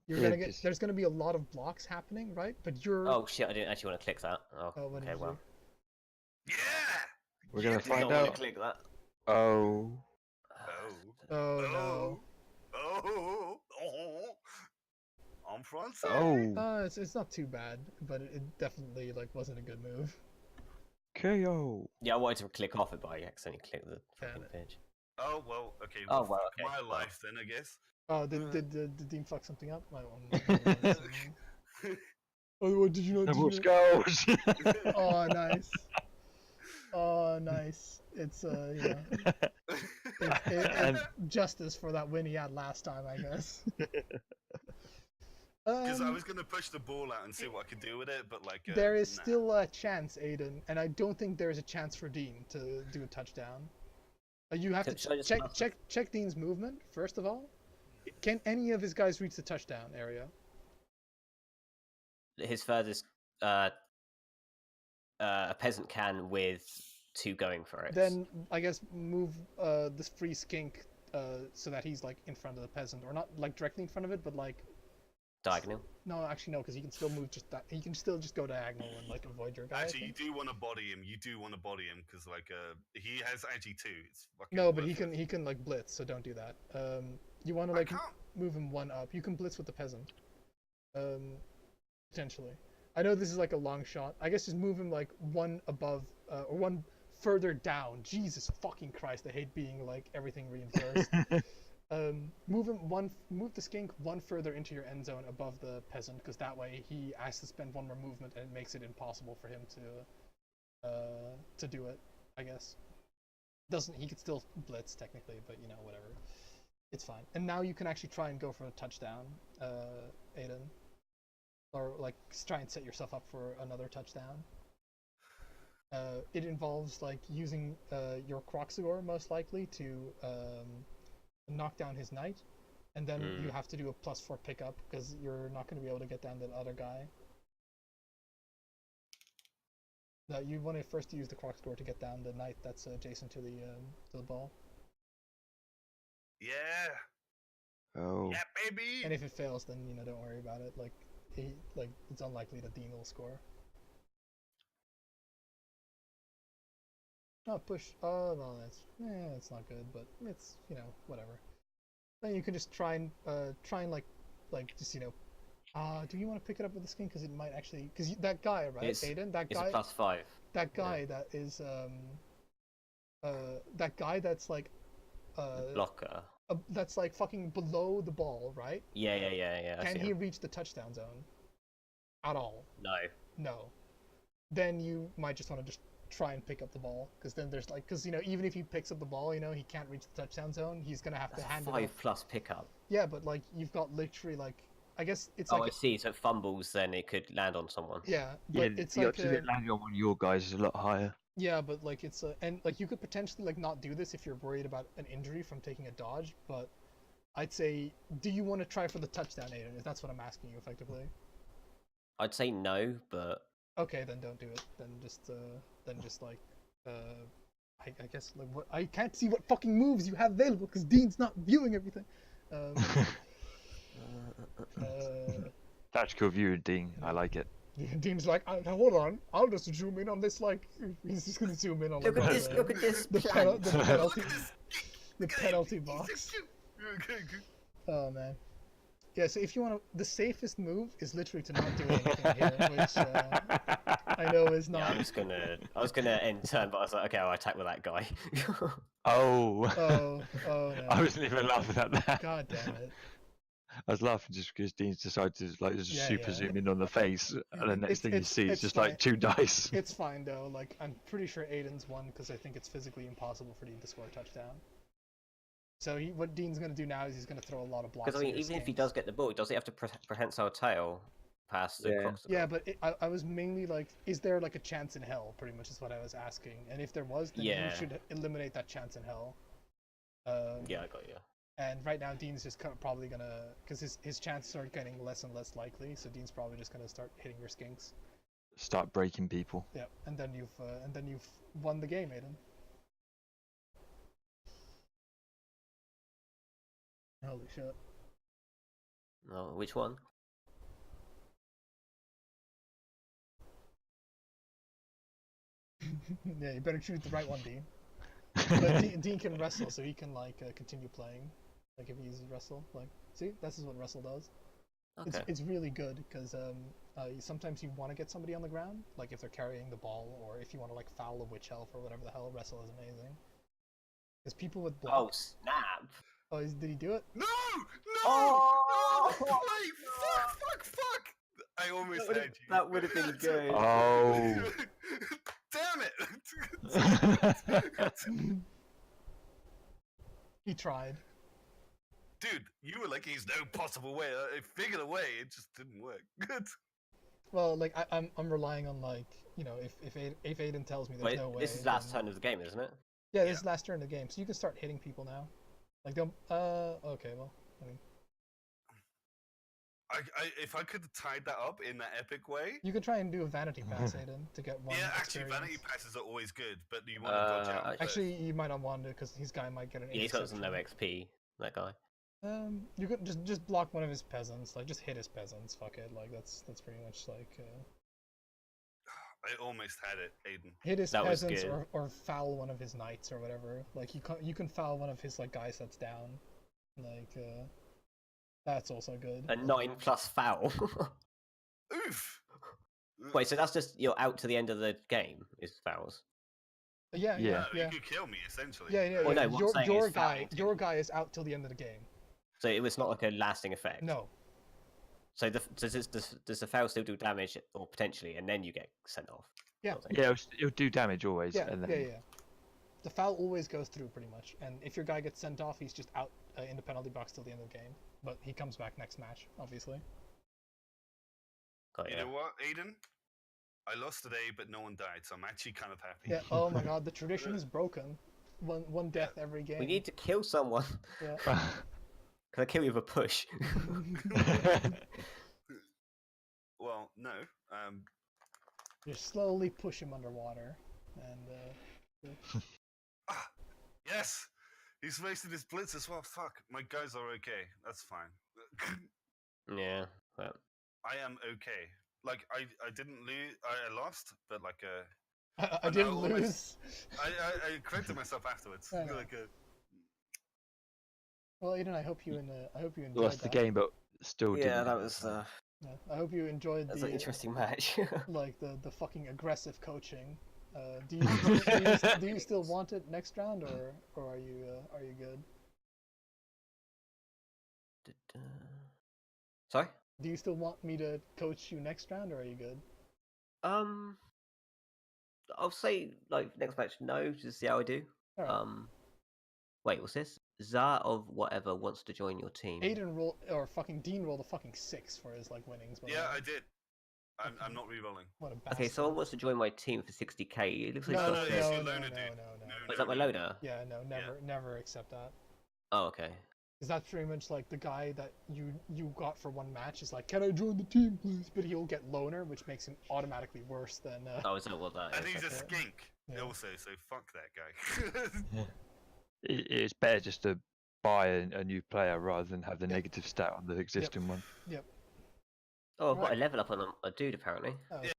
You're gonna get there's gonna be a lot of blocks happening, right? But you're oh shit, I didn't actually want to click that. Oh okay, well. Yeah. We're gonna find out. out. Click that. Oh. No. En France. Oh. It's not too bad, but it definitely wasn't a good move. KO. Yeah, I wanted to click off it, but I accidentally clicked the fucking it. page. Oh well, okay. Oh, Well, well, fuck okay, my well. life then, I guess. Oh, did Dean fuck something up? Oh, what did you know? Double skulls. Oh, nice. Oh, nice. It's it's justice for that win he had last time, I guess. Because I was gonna push the ball out and see what I could do with it, but like there is nah. still a chance, Aedin, and I don't think there is a chance for Dean to do a touchdown. You have to check Dean's movement first of all. Can any of his guys reach the touchdown area? His furthest, a peasant can with 2 going for it. Then I guess move this free skink so that he's like in front of the peasant, or not like directly in front of it, but like diagonal. No, actually no, because he can still move just that. He can still just go diagonal and like avoid your guy. Actually, you do want to body him. You do want to body him because like he has actually 2. It's fucking no, but he can like blitz, so don't do that. You want to like move him 1 up. You can blitz with the peasant. Potentially. I know this is like a long shot. I guess just move him like 1 above or 1 further down. Jesus fucking Christ! I hate being like everything reinforced. Move the skink 1 further into your end zone above the peasant, because that way he has to spend 1 more movement and it makes it impossible for him to do it. I guess he could still blitz technically, but you know, whatever, it's fine. And now you can actually try and go for a touchdown, Aedin, or like try and set yourself up for another touchdown. It involves like using your Croxagore most likely to knock down his knight, and then you have to do a +4 pickup because you're not going to be able to get down that other guy. No, you want to first use the Croxagore to get down the knight that's adjacent to the ball. Yeah. Oh. Yeah, baby. And if it fails, then don't worry about it. Like it's unlikely that Dean will score. Oh, push. Oh, well, it's not good, but it's, whatever. Then you can just try and just, do you want to pick it up with the skin? Because it might actually, because that guy, right, Aedin? That guy. It's a +5. That guy that is, that guy that's like, blocker. That's like fucking below the ball, right? Yeah. Can he reach the touchdown zone? At all? No. Then you might just want to just try and pick up the ball, because then there's because even if he picks up the ball, he can't reach the touchdown zone. He's gonna have to hand it off. 5+ pickup. Yeah, but like you've got literally I guess it's I see. So it fumbles, then it could land on someone. Yeah, but it's the odds of it landing on one of your guys is a lot higher. Yeah, but like it's and like you could potentially not do this if you're worried about an injury from taking a dodge. But I'd say, do you want to try for the touchdown, Aedin? If that's what I'm asking you, effectively. I'd say no, but okay, then don't do it. Then just I guess what I can't see what fucking moves you have available because Dean's not viewing everything. Tactical view, Dean. I like it. Dean's like, hold on, I'll just zoom in on this. Like, he's just gonna zoom in on. Look at this! Look at this! The penalty box. Oh man. Yeah, so if you want to, the safest move is literally to not do anything here, which I know is not. Yeah, I was gonna end turn, but I was like, okay, I'll attack with that guy. Oh. No. I wasn't even laughing at that. God damn it. I was laughing just because Dean's decided to super zoom in on the face, and the next thing you see is just fine. 2 dice. It's fine though. Like I'm pretty sure Aedin's won because I think it's physically impossible for Dean to score a touchdown. So what Dean's going to do now is he's going to throw a lot of blocks. Because even if he does get the ball, does he have to prehensile tail past the Croxagore? Yeah, but I was mainly like, is there like a chance in hell? Pretty much is what I was asking. And if there was, then you should eliminate that chance in hell. Yeah, I got you. And right now, Dean's just probably going to, because his chances are getting less and less likely. So Dean's probably just going to start hitting your skinks. Start breaking people. Yeah, and then you've won the game, Aedin. Holy shit. No, which one? Yeah, you better choose the right one, Dean. But Dean can wrestle, so he can continue playing. Like if he uses wrestle, see, this is what wrestle does. Okay. It's really good because Sometimes you want to get somebody on the ground, like if they're carrying the ball, or if you want to like foul a witch elf or whatever the hell. Wrestle is amazing. Because people with block. Oh snap! Oh, did he do it? No! No! Oh! No! Play! Fuck! I almost had you. That would have been good. Oh. Damn it! He tried. Dude, you were like, "He's no possible way." I figured a way, it just didn't work. Good. Well, like I'm relying on like if Aedin tells me there's Wait, no way. this is last then... turn of the game, isn't it? Yeah, this is last turn of the game, so you can start hitting people now. Like don't. Okay, well, I mean. If I could have tied that up in that epic way. You could try and do a vanity pass, Aedin, to get one. Yeah, actually, experience. vanity passes are always good, but you want to dodge out. But... Actually, you might not want to because his guy might get an. Yeah, he's got some low XP. That guy. You could just block one of his peasants, like just hit his peasants. Fuck it, like that's pretty much like. I almost had it, Aedin. Hit his peasants or foul one of his knights or whatever. Like you can foul one of his like guys that's down, like that's also good. A 9+ foul. Oof. Wait, so that's just you're out to the end of the game is fouls. Yeah. You could kill me essentially. Yeah. Well, no, your guy is out till the end of the game. So it was not like a lasting effect. No. So does the foul still do damage, or potentially, and then you get sent off? Yeah. Yeah, it'll do damage always. Yeah, and then... yeah. The foul always goes through pretty much, and if your guy gets sent off, he's just out in the penalty box till the end of the game. But he comes back next match, obviously. Got You know what, Aedin? I lost today, but no one died, so I'm actually kind of happy. Yeah. Oh my God, the tradition is broken. One death every game. We need to kill someone. Yeah. Can I kill you with a push? Well, no. You slowly push him underwater, and Yes! He's wasted his blitz as well. Fuck. My guys are okay. That's fine. Yeah. Well. I am okay. Like, I didn't lose. I lost, but like, I didn't lose. I corrected myself afterwards. Like, well, Aedin, I hope you enjoyed Lost the game, but still Yeah, didn't. that was. Yeah, I hope you enjoyed That's the an interesting match. like the fucking aggressive coaching. Do you still want it next round, or are you good? Sorry? Do you still want me to coach you next round, or are you good? I'll say like next match no, just see how I do. All right. Wait, what's this? Zar of whatever wants to join your team. Dean rolled a fucking 6 for his like winnings. yeah, I did. I'm not re-rolling. What a bastard. Okay, someone wants to join my team for 60k. It looks like No. Is that my loader? Yeah, no, never accept that. Oh, okay. Because that's pretty much like the guy that you got for one match is like, can I join the team, please? But he'll get loner, which makes him automatically worse than. Oh, is that what that is? And he's a Okay. skink also, so fuck that guy. It's better just to buy a new player rather than have the negative stat on the existing one. Yep. Oh, I've got Right. a level up on a dude apparently. Oh,